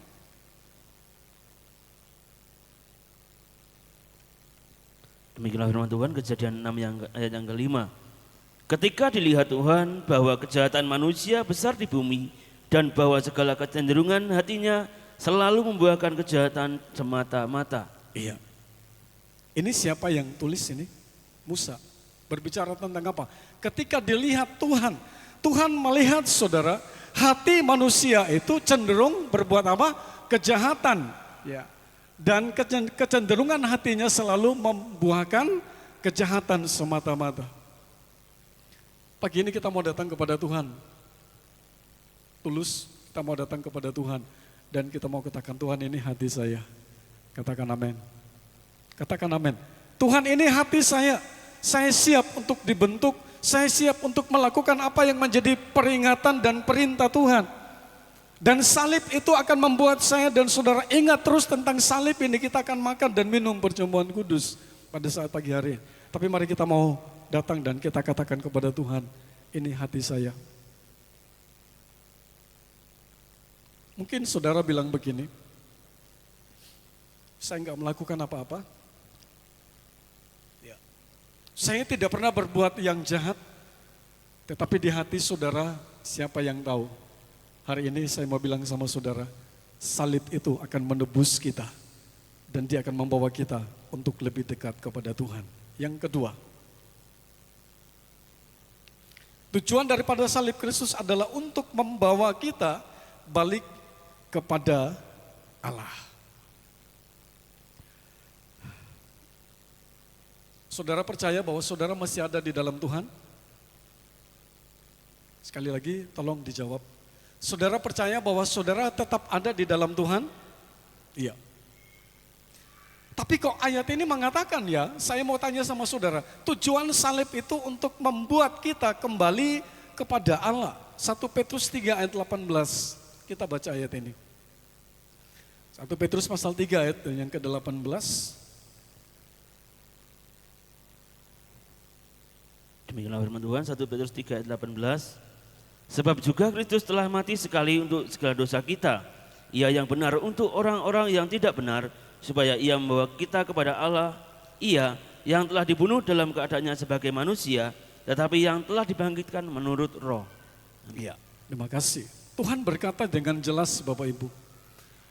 Demikianlah firman Tuhan, Kejadian 6 ayat yang kelima. Ketika dilihat Tuhan bahwa kejahatan manusia besar di bumi dan bahwa segala kecenderungan hatinya selalu membuahkan kejahatan semata-mata. Iya. Ini siapa yang tulis ini? Musa. Berbicara tentang apa? Ketika dilihat Tuhan, Tuhan melihat saudara, hati manusia itu cenderung berbuat apa? Kejahatan. Ya. Dan kecenderungan hatinya selalu membuahkan kejahatan semata-mata. Pagi ini kita mau datang kepada Tuhan. Tulus, kita mau datang kepada Tuhan. Dan kita mau katakan, Tuhan ini hati saya. Katakan amin. Katakan amin. Tuhan ini hati saya. Saya siap untuk dibentuk. Saya siap untuk melakukan apa yang menjadi peringatan dan perintah Tuhan. Dan salib itu akan membuat saya dan saudara ingat terus tentang salib ini. Kita akan makan dan minum perjamuan kudus pada saat pagi hari. Tapi mari kita mau datang dan kita katakan kepada Tuhan, ini hati saya. Mungkin saudara bilang begini, saya enggak melakukan apa-apa. Ya. Saya tidak pernah berbuat yang jahat, tetapi di hati saudara siapa yang tahu. Hari ini saya mau bilang sama saudara, salib itu akan menebus kita. Dan dia akan membawa kita untuk lebih dekat kepada Tuhan. Yang kedua, tujuan daripada salib Kristus adalah untuk membawa kita balik kepada Allah. Saudara percaya bahwa saudara masih ada di dalam Tuhan? Sekali lagi tolong dijawab. Saudara percaya bahwa saudara tetap ada di dalam Tuhan? Iya. Tapi kok ayat ini mengatakan ya, saya mau tanya sama saudara, tujuan salib itu untuk membuat kita kembali kepada Allah. 1 Petrus 3 ayat 18, kita baca ayat ini. 1 Petrus pasal 3 ayat yang ke-18. Demikianlah firman Tuhan, 1 Petrus 3 ayat 18. Sebab juga Kristus telah mati sekali untuk segala dosa kita. Ia yang benar untuk orang-orang yang tidak benar, supaya ia membawa kita kepada Allah. Ia yang telah dibunuh dalam keadaannya sebagai manusia, tetapi yang telah dibangkitkan menurut roh. Iya, terima kasih. Tuhan berkata dengan jelas Bapak Ibu.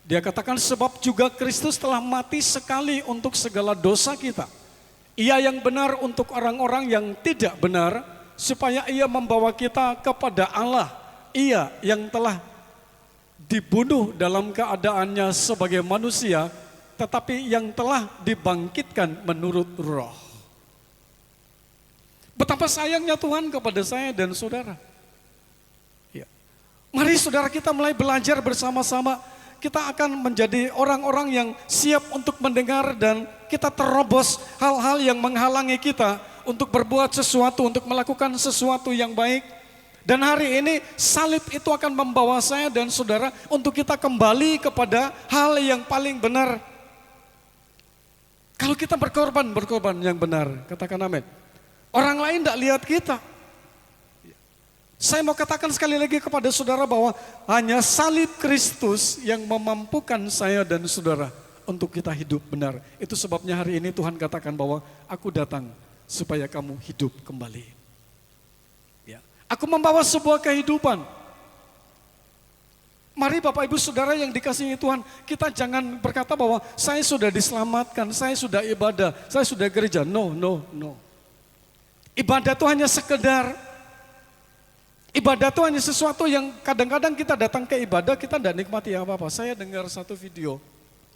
Dia katakan sebab juga Kristus telah mati sekali untuk segala dosa kita. Ia yang benar untuk orang-orang yang tidak benar, supaya ia membawa kita kepada Allah. Ia yang telah dibunuh dalam keadaannya sebagai manusia, tetapi yang telah dibangkitkan menurut roh. Betapa sayangnya Tuhan kepada saya dan saudara. Ya. Mari saudara kita mulai belajar bersama-sama. Kita akan menjadi orang-orang yang siap untuk mendengar dan kita terobos hal-hal yang menghalangi kita untuk berbuat sesuatu, untuk melakukan sesuatu yang baik. Dan hari ini salib itu akan membawa saya dan saudara untuk kita kembali kepada hal yang paling benar. Kalau kita berkorban yang benar, katakan amin. Orang lain tidak lihat kita. Saya mau katakan sekali lagi kepada saudara bahwa hanya salib Kristus yang memampukan saya dan saudara untuk kita hidup benar. Itu sebabnya hari ini Tuhan katakan bahwa aku datang supaya kamu hidup kembali. Ya. Aku membawa sebuah kehidupan. Mari Bapak Ibu Saudara yang dikasihi Tuhan, kita jangan berkata bahwa saya sudah diselamatkan, saya sudah ibadah, saya sudah gereja. No. Ibadah itu hanya sekedar. Ibadah itu hanya sesuatu yang kadang-kadang kita datang ke ibadah, kita tidak nikmati apa-apa. Saya dengar satu video,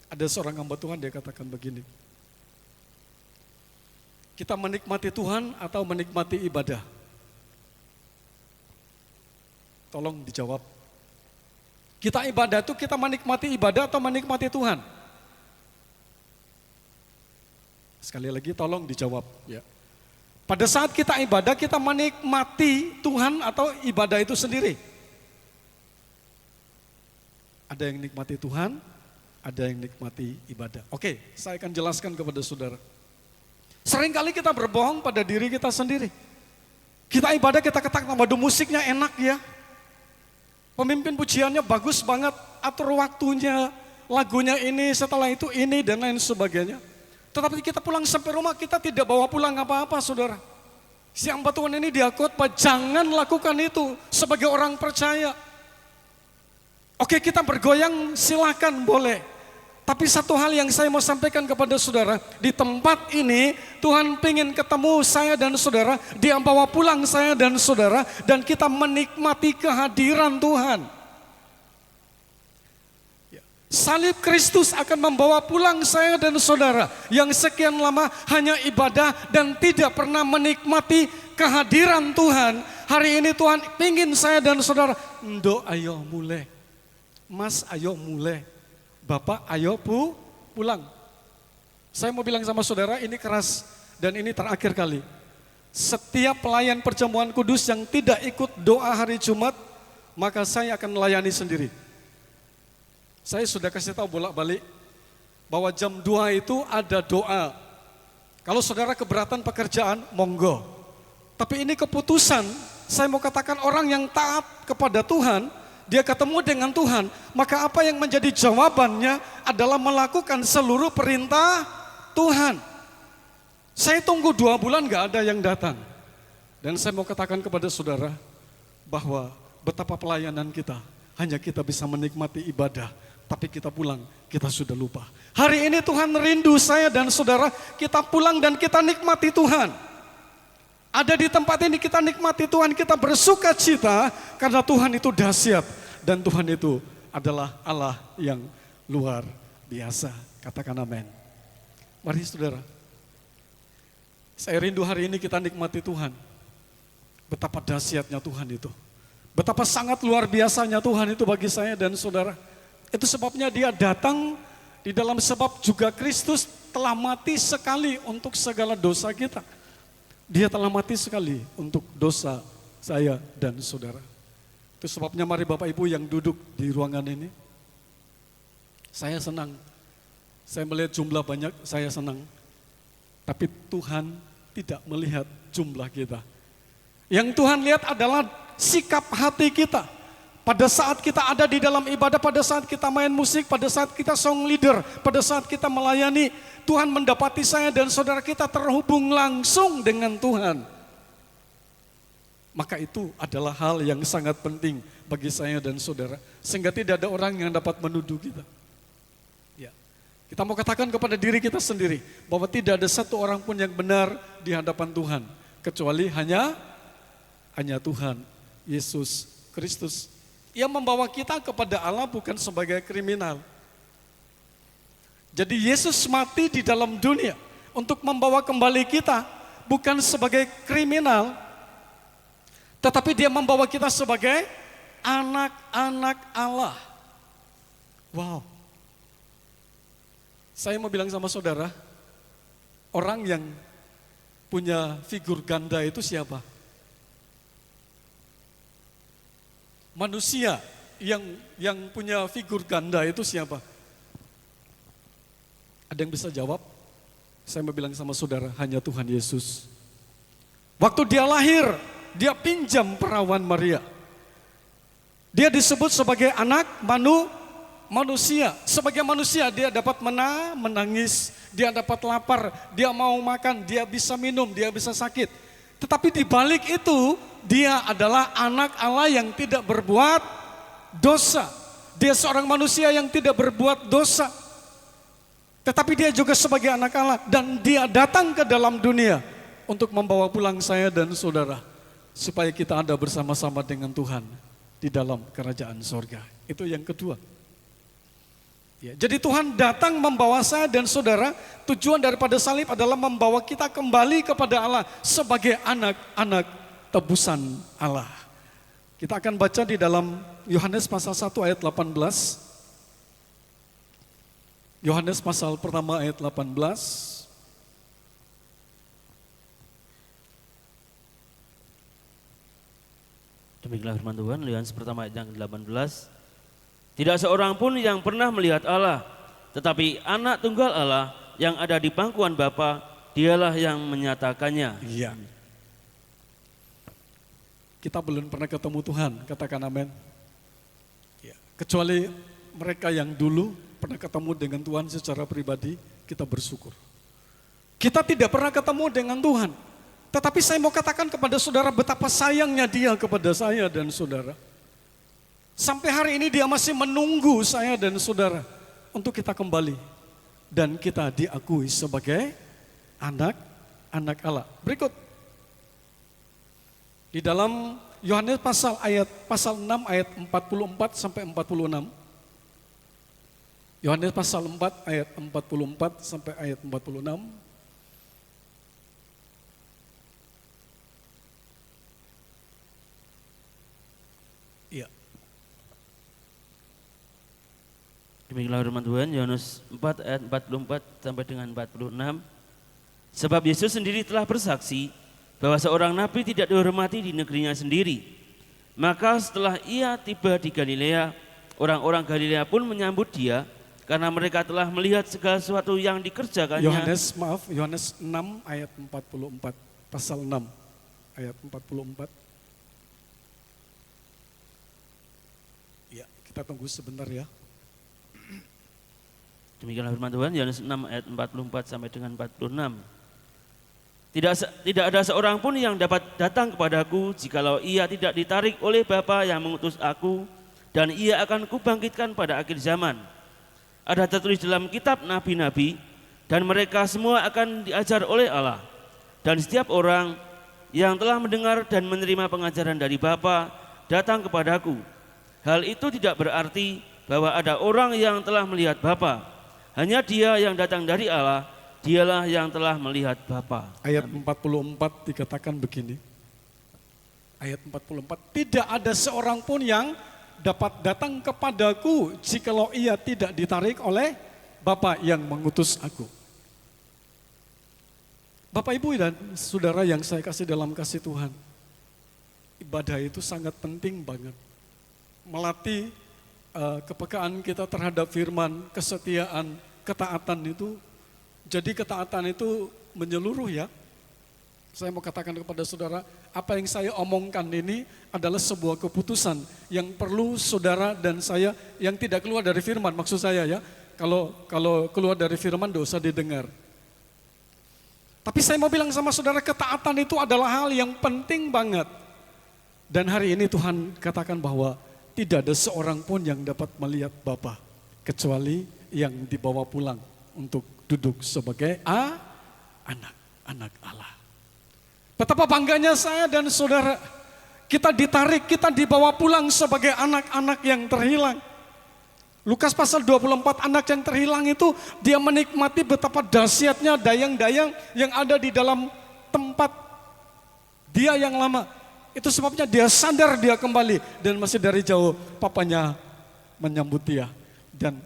ada seorang hamba Tuhan dia katakan begini. Kita menikmati Tuhan atau menikmati ibadah? Tolong dijawab. Kita ibadah itu kita menikmati ibadah atau menikmati Tuhan? Sekali lagi tolong dijawab ya. Pada saat kita ibadah, kita menikmati Tuhan atau ibadah itu sendiri? Ada yang nikmati Tuhan, ada yang nikmati ibadah. Oke, saya akan jelaskan kepada saudara. Seringkali kita berbohong pada diri kita sendiri. Kita ibadah, kita katakan, waduh musiknya enak ya. Pemimpin pujiannya bagus banget, atur waktunya, lagunya ini, setelah itu ini, dan lain sebagainya. Tetapi kita pulang sampai rumah, kita tidak bawa pulang apa-apa saudara. Si hamba Tuhan ini dia khotbah, jangan lakukan itu sebagai orang percaya. Oke kita bergoyang silakan boleh. Tapi satu hal yang saya mau sampaikan kepada saudara, di tempat ini Tuhan pengen ketemu saya dan saudara, dia bawa pulang saya dan saudara, dan kita menikmati kehadiran Tuhan. Salib Kristus akan membawa pulang saya dan saudara yang sekian lama hanya ibadah dan tidak pernah menikmati kehadiran Tuhan. Hari ini Tuhan ingin saya dan saudara, Ndo ayo mulai, Mas ayo mulai, Bapak ayo pulang. Saya mau bilang sama saudara ini keras dan ini terakhir kali. Setiap pelayan perjamuan kudus yang tidak ikut doa hari Jumat, maka saya akan melayani sendiri. Saya sudah kasih tahu bolak-balik bahwa jam 2 itu ada doa. Kalau saudara keberatan pekerjaan, monggo. Tapi ini keputusan, saya mau katakan orang yang taat kepada Tuhan, dia ketemu dengan Tuhan, maka apa yang menjadi jawabannya adalah melakukan seluruh perintah Tuhan. Saya tunggu 2 bulan gak ada yang datang. Dan saya mau katakan kepada saudara bahwa betapa pelayanan kita, hanya kita bisa menikmati ibadah. Tapi kita pulang, kita sudah lupa. Hari ini Tuhan rindu saya dan saudara, kita pulang dan kita nikmati Tuhan. Ada di tempat ini kita nikmati Tuhan, kita bersuka cita karena Tuhan itu dahsyat. Dan Tuhan itu adalah Allah yang luar biasa. Katakan amin. Mari saudara, saya rindu hari ini kita nikmati Tuhan. Betapa dahsyatnya Tuhan itu. Betapa sangat luar biasanya Tuhan itu bagi saya dan saudara. Itu sebabnya dia datang di dalam sebab juga Kristus telah mati sekali untuk segala dosa kita. Dia telah mati sekali untuk dosa saya dan saudara. Itu sebabnya mari Bapak Ibu yang duduk di ruangan ini. Saya senang. Saya melihat jumlah banyak, saya senang. Tapi Tuhan tidak melihat jumlah kita. Yang Tuhan lihat adalah sikap hati kita. Pada saat kita ada di dalam ibadah, pada saat kita main musik, pada saat kita song leader, pada saat kita melayani, Tuhan mendapati saya dan saudara kita terhubung langsung dengan Tuhan. Maka itu adalah hal yang sangat penting bagi saya dan saudara. Sehingga tidak ada orang yang dapat menuduh kita. Ya. Kita mau katakan kepada diri kita sendiri bahwa tidak ada satu orang pun yang benar di hadapan Tuhan. Kecuali hanya Tuhan, Yesus Kristus. Ia membawa kita kepada Allah bukan sebagai kriminal. Jadi Yesus mati di dalam dunia untuk membawa kembali kita bukan sebagai kriminal, tetapi dia membawa kita sebagai anak-anak Allah. Wow. Saya mau bilang sama saudara, orang yang punya figur ganda itu siapa? Manusia yang punya figur ganda itu siapa? Ada yang bisa jawab? Saya mau bilang sama saudara, hanya Tuhan Yesus. Waktu dia lahir, dia pinjam perawan Maria. Dia disebut sebagai anak manusia. Sebagai manusia dia dapat menangis, dia dapat lapar, dia mau makan, dia bisa minum, dia bisa sakit. Tetapi di balik itu, dia adalah anak Allah yang tidak berbuat dosa. Dia seorang manusia yang tidak berbuat dosa. Tetapi dia juga sebagai anak Allah. Dan dia datang ke dalam dunia untuk membawa pulang saya dan saudara. Supaya kita ada bersama-sama dengan Tuhan di dalam kerajaan sorga. Itu yang kedua. Ya, jadi Tuhan datang membawa saya dan saudara, tujuan daripada salib adalah membawa kita kembali kepada Allah sebagai anak-anak tebusan Allah. Kita akan baca di dalam Yohanes pasal 1 ayat 18. Yohanes pasal pertama ayat 18. Demikianlah firman Tuhan, Yohanes pertama ayat yang ke-18. Tidak seorang pun yang pernah melihat Allah, tetapi anak tunggal Allah yang ada di pangkuan Bapa, dialah yang menyatakannya. Iya. Kita belum pernah ketemu Tuhan, katakan amin. Ya. Kecuali mereka yang dulu pernah ketemu dengan Tuhan secara pribadi, kita bersyukur. Kita tidak pernah ketemu dengan Tuhan, tetapi saya mau katakan kepada saudara betapa sayangnya Dia kepada saya dan saudara. Sampai hari ini dia masih menunggu saya dan saudara untuk kita kembali. Dan kita diakui sebagai anak-anak Allah. Berikut. Di dalam Yohanes pasal 6 ayat 44 sampai 46. Yohanes pasal 4 ayat 44 sampai ayat 46. Iya. Demikianlah firman Tuhan, Yohanes 4 ayat 44 sampai dengan 46. Sebab Yesus sendiri telah bersaksi bahwa seorang nabi tidak dihormati di negerinya sendiri. Maka setelah ia tiba di Galilea, orang-orang Galilea pun menyambut dia karena mereka telah melihat segala sesuatu yang dikerjakannya. Yohanes 6 ayat 44, pasal 6 ayat 44. Ya, kita tunggu sebentar ya. Demikianlah firman Tuhan, Yohanes 6 ayat 44 sampai dengan 46. Tidak ada seorang pun yang dapat datang kepadaku jikalau ia tidak ditarik oleh Bapa yang mengutus aku, dan ia akan kubangkitkan pada akhir zaman. Ada tertulis dalam kitab nabi-nabi, dan mereka semua akan diajar oleh Allah. Dan setiap orang yang telah mendengar dan menerima pengajaran dari Bapa datang kepadaku. Hal itu tidak berarti bahwa ada orang yang telah melihat Bapa. Hanya dia yang datang dari Allah, dialah yang telah melihat Bapa. Ayat 44 dikatakan begini. Ayat 44, tidak ada seorang pun yang dapat datang kepadaku jikalau ia tidak ditarik oleh Bapa yang mengutus aku. Bapak, Ibu, dan saudara yang saya kasih dalam kasih Tuhan, ibadah itu sangat penting banget. Melatih kepekaan kita terhadap firman, kesetiaan, ketaatan itu. Jadi ketaatan itu menyeluruh ya. Saya mau katakan kepada saudara, apa yang saya omongkan ini adalah sebuah keputusan yang perlu saudara dan saya yang tidak keluar dari firman, maksud saya ya. Kalau keluar dari firman dosa didengar. Tapi saya mau bilang sama saudara, ketaatan itu adalah hal yang penting banget. Dan hari ini Tuhan katakan bahwa tidak ada seorang pun yang dapat melihat Bapa kecuali yang dibawa pulang untuk duduk sebagai anak-anak Allah. Betapa bangganya saya dan saudara, kita ditarik, kita dibawa pulang sebagai anak-anak yang terhilang. Lukas pasal 24, anak yang terhilang itu dia menikmati betapa dahsyatnya dayang-dayang yang ada di dalam tempat dia yang lama. Itu sebabnya dia sadar dia kembali dan masih dari jauh papanya menyambut dia. Dan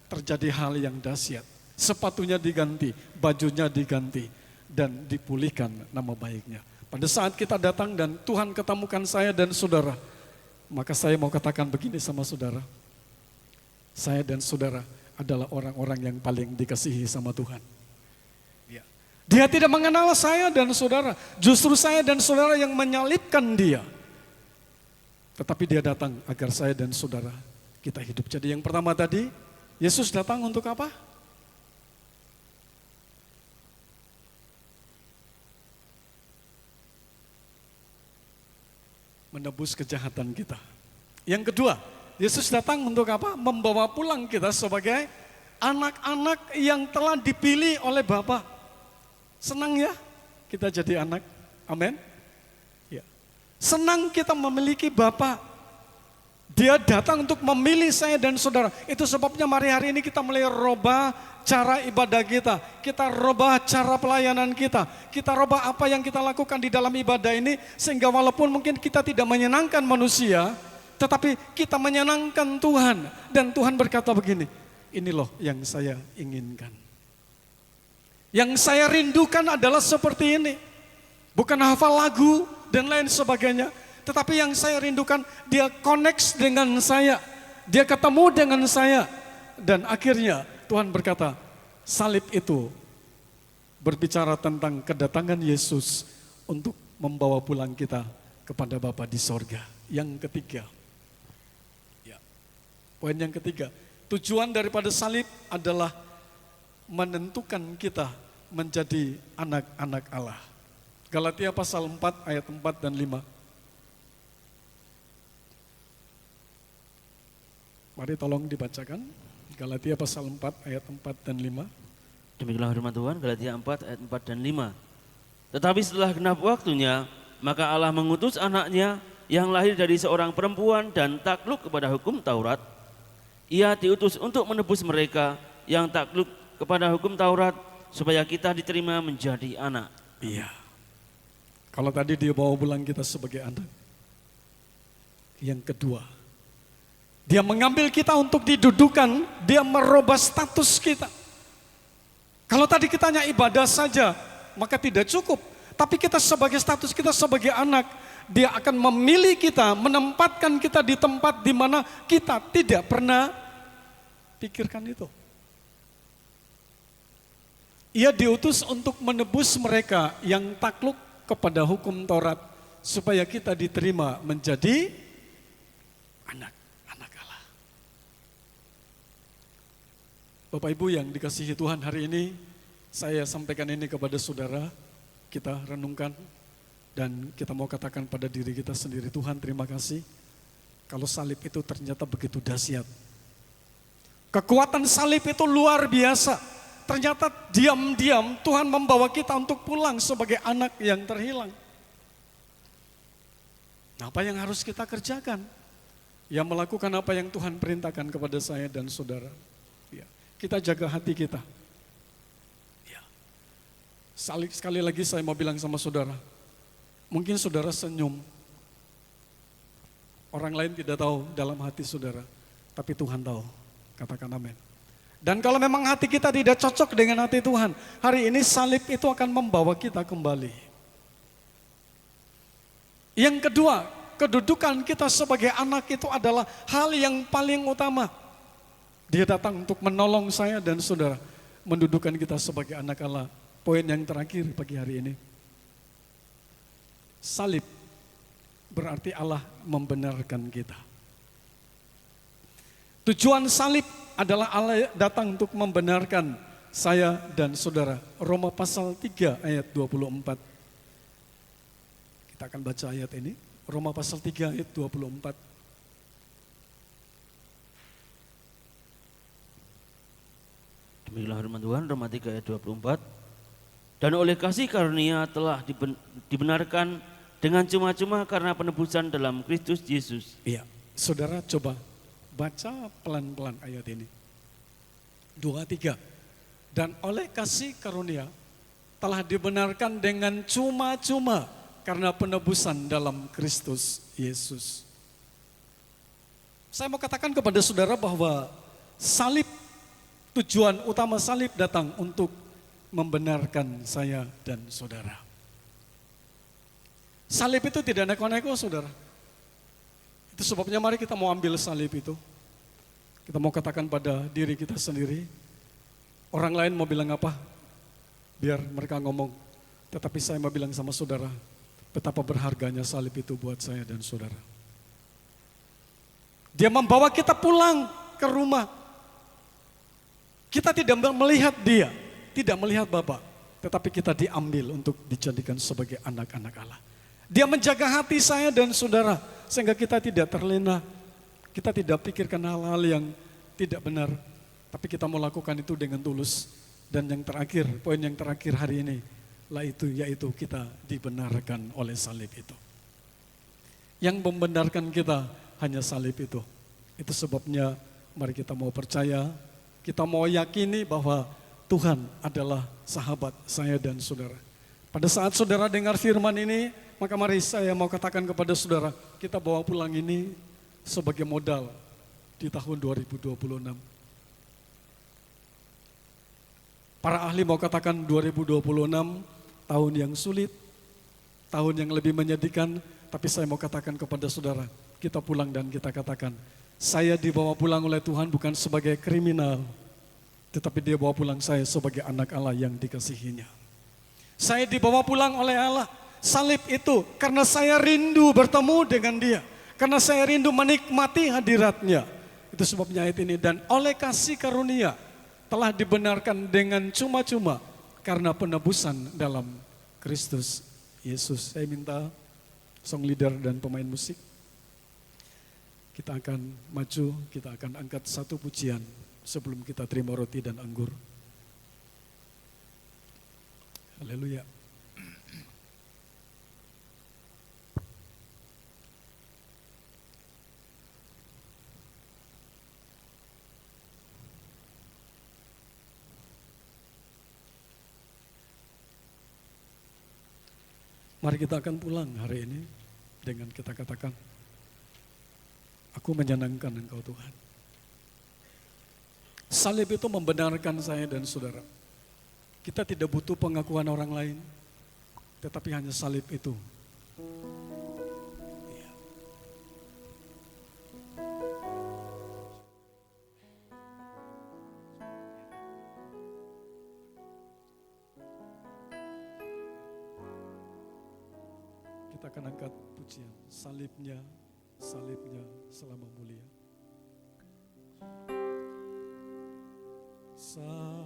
terjadi hal yang dahsyat. Sepatunya diganti, bajunya diganti dan dipulihkan nama baiknya. Pada saat kita datang dan Tuhan ketemukan saya dan saudara, maka saya mau katakan begini sama saudara. Saya dan saudara adalah orang-orang yang paling dikasihi sama Tuhan. Ya. Dia tidak mengenal saya dan saudara, justru saya dan saudara yang menyalibkan dia. Tetapi dia datang agar saya dan saudara kita hidup. Jadi yang pertama tadi, Yesus datang untuk apa? Menebus kejahatan kita. Yang kedua, Yesus datang untuk apa? Membawa pulang kita sebagai anak-anak yang telah dipilih oleh Bapa. Senang ya kita jadi anak. Amin. Ya. Senang kita memiliki Bapa. Dia datang untuk memilih saya dan saudara. Itu sebabnya mari hari ini kita mulai rubah cara ibadah kita. Kita rubah cara pelayanan kita. Kita rubah apa yang kita lakukan di dalam ibadah ini. Sehingga walaupun mungkin kita tidak menyenangkan manusia, tetapi kita menyenangkan Tuhan. Dan Tuhan berkata begini, ini loh yang saya inginkan. Yang saya rindukan adalah seperti ini. Bukan hafal lagu dan lain sebagainya. Tetapi yang saya rindukan, dia connect dengan saya. Dia ketemu dengan saya. Dan akhirnya Tuhan berkata, salib itu berbicara tentang kedatangan Yesus untuk membawa pulang kita kepada Bapa di sorga. Yang ketiga, poin yang ketiga, tujuan daripada salib adalah menentukan kita menjadi anak-anak Allah. Galatia pasal 4 ayat 4 dan 5. Mari tolong dibacakan. Galatia pasal 4 ayat 4 dan 5. Demikianlah firman Tuhan, Galatia 4 ayat 4 dan 5. Tetapi setelah genap waktunya, maka Allah mengutus anaknya yang lahir dari seorang perempuan dan takluk kepada hukum Taurat. Ia diutus untuk menebus mereka yang takluk kepada hukum Taurat supaya kita diterima menjadi anak. Iya. Kalau tadi dia bawa pulang kita sebagai anak. Yang kedua, dia mengambil kita untuk didudukan, dia merubah status kita. Kalau tadi kita hanya ibadah saja, maka tidak cukup. Tapi kita sebagai status kita sebagai anak, dia akan memilih kita, menempatkan kita di tempat di mana kita tidak pernah pikirkan itu. Ia diutus untuk menebus mereka yang takluk kepada hukum Taurat, supaya kita diterima menjadi anak. Bapak Ibu yang dikasihi Tuhan, hari ini saya sampaikan ini kepada saudara, kita renungkan dan kita mau katakan pada diri kita sendiri, Tuhan terima kasih kalau salib itu ternyata begitu dahsyat. Kekuatan salib itu luar biasa. Ternyata diam-diam Tuhan membawa kita untuk pulang sebagai anak yang terhilang. Nah, apa yang harus kita kerjakan? Ya melakukan apa yang Tuhan perintahkan kepada saya dan saudara. Kita jaga hati kita. Ya. Sekali lagi saya mau bilang sama saudara, mungkin saudara senyum. Orang lain tidak tahu dalam hati saudara, tapi Tuhan tahu. Katakan amin. Dan kalau memang hati kita tidak cocok dengan hati Tuhan, hari ini salib itu akan membawa kita kembali. Yang kedua, kedudukan kita sebagai anak itu adalah hal yang paling utama. Dia datang untuk menolong saya dan saudara, mendudukan kita sebagai anak Allah. Poin yang terakhir pagi hari ini. salib berarti Allah membenarkan kita. Tujuan salib adalah Allah datang untuk membenarkan saya dan saudara. Roma pasal 3 ayat 24. Kita akan baca ayat ini. Roma pasal 3 ayat 24. Demikianlah firman Tuhan, Roma 3 ayat 24. Dan oleh kasih karunia telah dibenarkan dengan cuma-cuma karena penebusan dalam Kristus Yesus. Iya, saudara coba baca pelan-pelan ayat ini. 2, 3. Dan oleh kasih karunia telah dibenarkan dengan cuma-cuma karena penebusan dalam Kristus Yesus. Saya mau katakan kepada saudara bahwa salib, tujuan utama salib datang untuk membenarkan saya dan saudara. Salib itu tidak neko-neko, saudara. Itu sebabnya mari kita mau ambil salib itu. Kita mau katakan pada diri kita sendiri, orang lain mau bilang apa, biar mereka ngomong. Tetapi saya mau bilang sama saudara, betapa berharganya salib itu buat saya dan saudara. Dia membawa kita pulang ke rumah. Kita tidak melihat dia, tidak melihat Bapa, tetapi kita diambil untuk dijadikan sebagai anak-anak Allah. Dia menjaga hati saya dan saudara, sehingga kita tidak terlena, kita tidak pikirkan hal-hal yang tidak benar, tapi kita mau lakukan itu dengan tulus. Dan yang terakhir, poin yang terakhir hari ini, yaitu kita dibenarkan oleh salib itu. Yang membenarkan kita hanya salib itu. Itu sebabnya mari kita mau percaya, kita mau yakini bahwa Tuhan adalah sahabat saya dan saudara. Pada saat saudara dengar firman ini, maka mari saya mau katakan kepada saudara, kita bawa pulang ini sebagai modal di tahun 2026. Para ahli mau katakan 2026 tahun yang sulit, tahun yang lebih menyedihkan, tapi saya mau katakan kepada saudara, kita pulang dan kita katakan, saya dibawa pulang oleh Tuhan bukan sebagai kriminal, tetapi dia bawa pulang saya sebagai anak Allah yang dikasihinya. Saya dibawa pulang oleh Allah. Salib itu karena saya rindu bertemu dengan dia. Karena saya rindu menikmati hadiratnya. Itu sebabnya ayat ini. Dan oleh kasih karunia telah dibenarkan dengan cuma-cuma karena penebusan dalam Kristus Yesus. Saya minta song leader dan pemain musik. Kita akan maju, kita akan angkat satu pujian sebelum kita terima roti dan anggur. Haleluya. Mari kita akan pulang hari ini dengan kita katakan, aku menyenangkan Engkau Tuhan. Salib itu membenarkan saya dan saudara. Kita tidak butuh pengakuan orang lain, tetapi hanya salib itu. Iya. Kita akan angkat pujian, salibnya, salibnya selama mulia. So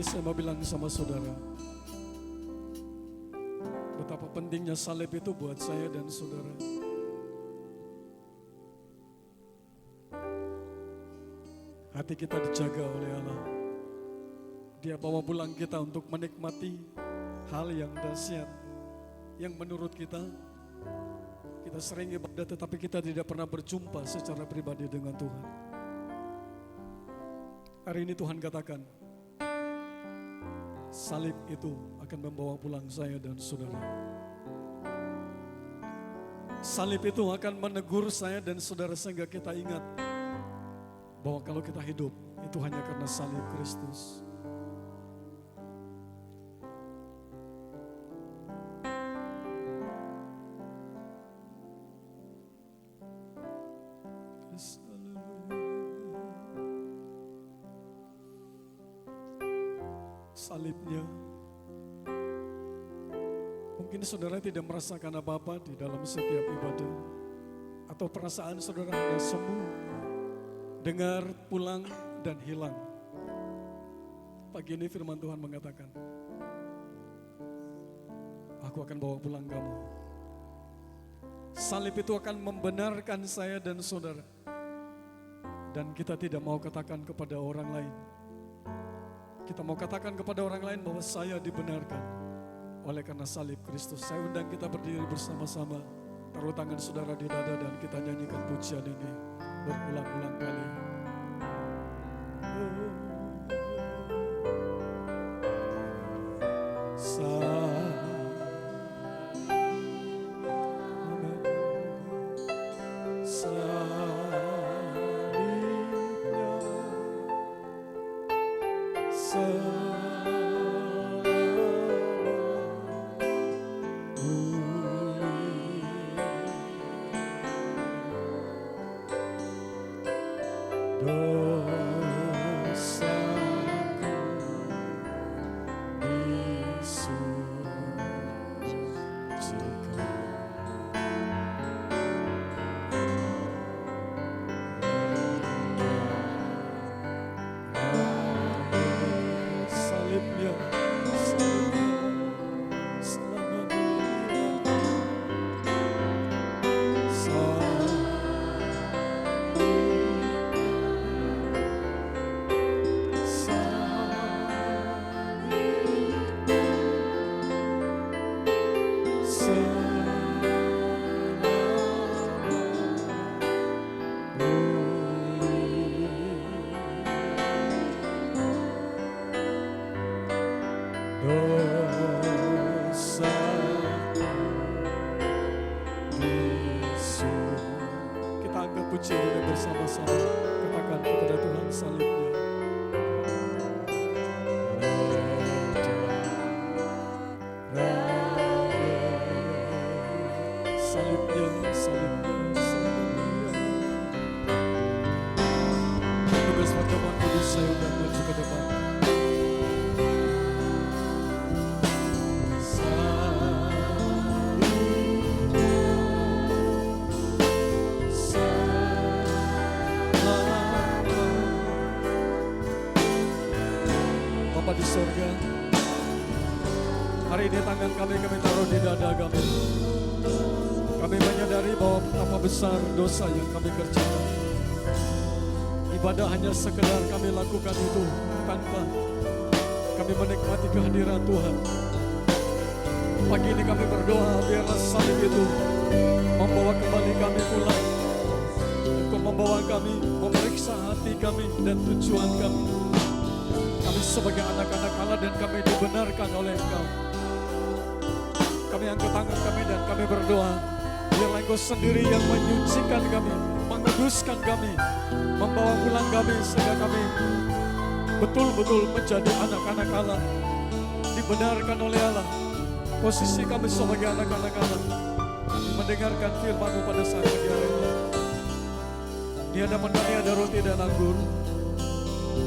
ini saya mau bilang sama saudara, betapa pentingnya salib itu buat saya dan saudara. Hati kita dijaga oleh Allah. Dia bawa pulang kita untuk menikmati hal yang dahsyat, yang menurut kita sering ibadah tetapi kita tidak pernah berjumpa secara pribadi dengan Tuhan. Hari ini Tuhan katakan, salib itu akan membawa pulang saya dan saudara. Salib itu akan menegur saya dan saudara sehingga kita ingat bahwa kalau kita hidup itu hanya karena salib Kristus. Salibnya, mungkin saudara tidak merasakan apa-apa di dalam setiap ibadah, atau perasaan saudara hanya semu, dengar, pulang, dan hilang. Pagi ini firman Tuhan mengatakan, aku akan bawa pulang kamu. Salib itu akan membenarkan saya dan saudara, dan kita tidak mau katakan kepada orang lain. Kita mau katakan kepada orang lain bahwa saya dibenarkan oleh karena salib Kristus. Saya undang kita berdiri bersama-sama, taruh tangan saudara di dada dan kita nyanyikan pujian ini berulang-ulang kali. Bersama-sama katakan kepada Tuhan salibnya. Salibnya, salibnya, salibnya. Tugas pertemuan kudus saya sudah maju ke depan. Di surga, hari ini tangan kami taruh di dada kami. Kami menyadari bahwa betapa besar dosa yang kami kerjakan. Ibadah hanya sekedar kami lakukan itu tanpa kami menikmati kehadiran Tuhan. Pagi ini kami berdoa biarlah salib itu membawa kembali kami pulang, untuk membawa kami memeriksa hati kami dan tujuan kami. Kami sebagai anak-anak Allah dan kami dibenarkan oleh Engkau. Kami angkat tangan kami dan kami berdoa, biarlah Engkau sendiri yang menyucikan kami, menguduskan kami, membawa pulang kami sehingga kami betul-betul menjadi anak-anak Allah, dibenarkan oleh Allah. Posisi kami sebagai anak-anak Allah, mendengarkan firman-Mu pada saat pagi hari ini. Di hadapan kami ada roti dan anggur.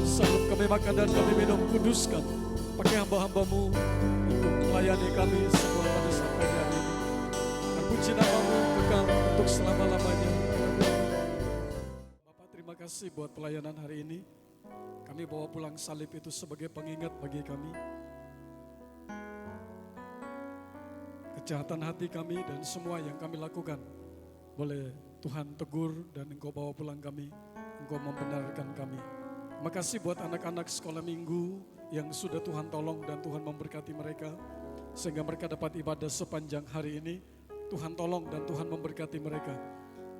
Sebelum kami makan dan kami minum, kuduskan pakai hamba-hamba-Mu untuk melayani kami semua pada saat pagi hari ini. Dan puji nama-Mu kekal untuk selama-lamanya. Bapak, terima kasih buat pelayanan hari ini. Kami bawa pulang salib itu sebagai pengingat bagi kami. Kejahatan hati kami dan semua yang kami lakukan, boleh Tuhan tegur dan Engkau bawa pulang kami, Engkau membenarkan kami. Makasih buat anak-anak sekolah minggu yang sudah Tuhan tolong dan Tuhan memberkati mereka, sehingga mereka dapat ibadah sepanjang hari ini. Tuhan tolong dan Tuhan memberkati mereka.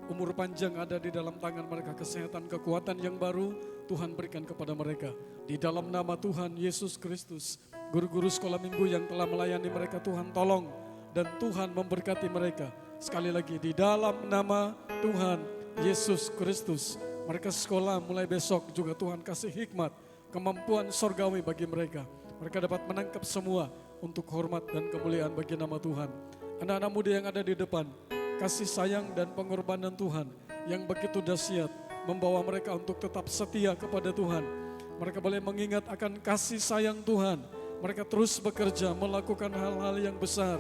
Umur panjang ada di dalam tangan mereka, kesehatan, kekuatan yang baru Tuhan berikan kepada mereka. Di dalam nama Tuhan Yesus Kristus, guru-guru sekolah minggu yang telah melayani mereka Tuhan tolong dan Tuhan memberkati mereka. Sekali lagi di dalam nama Tuhan Yesus Kristus, mereka sekolah mulai besok juga Tuhan kasih hikmat, kemampuan sorgawi bagi mereka. Mereka dapat menangkap semua untuk hormat dan kemuliaan bagi nama Tuhan. Anak-anak muda yang ada di depan, kasih sayang dan pengorbanan Tuhan yang begitu dahsyat membawa mereka untuk tetap setia kepada Tuhan. Mereka boleh mengingat akan kasih sayang Tuhan. Mereka terus bekerja melakukan hal-hal yang besar,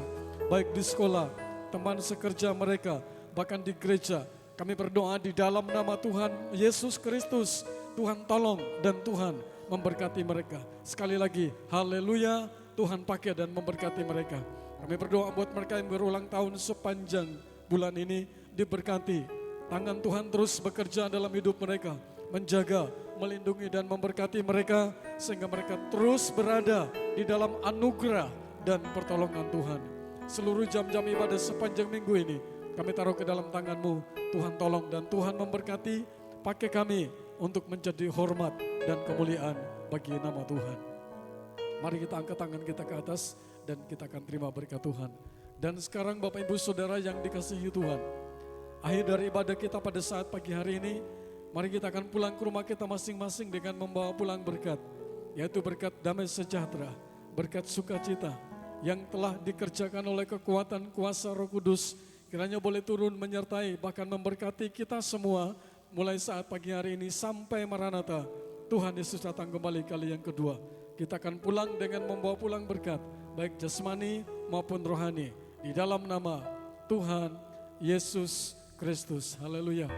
baik di sekolah, teman sekerja mereka, bahkan di gereja. Kami berdoa di dalam nama Tuhan Yesus Kristus, Tuhan tolong dan Tuhan memberkati mereka. Sekali lagi, haleluya, Tuhan pakai dan memberkati mereka. Kami berdoa buat mereka yang berulang tahun sepanjang bulan ini, diberkati. Tangan Tuhan terus bekerja dalam hidup mereka, menjaga, melindungi dan memberkati mereka, sehingga mereka terus berada di dalam anugerah dan pertolongan Tuhan. Seluruh jam-jam ibadah sepanjang minggu ini, kami taruh ke dalam tangan-Mu. Tuhan tolong dan Tuhan memberkati, pakai kami untuk menjadi hormat dan kemuliaan bagi nama Tuhan. Mari kita angkat tangan kita ke atas dan kita akan terima berkat Tuhan. Dan sekarang Bapak Ibu Saudara yang dikasihi Tuhan, akhir dari ibadah kita pada saat pagi hari ini, mari kita akan pulang ke rumah kita masing-masing dengan membawa pulang berkat, yaitu berkat damai sejahtera, berkat sukacita yang telah dikerjakan oleh kekuatan kuasa Roh Kudus, kiranya boleh turun menyertai bahkan memberkati kita semua mulai saat pagi hari ini sampai Maranatha. Tuhan Yesus datang kembali kali yang kedua. Kita akan pulang dengan membawa pulang berkat, baik jasmani maupun rohani, di dalam nama Tuhan Yesus Kristus. Haleluya.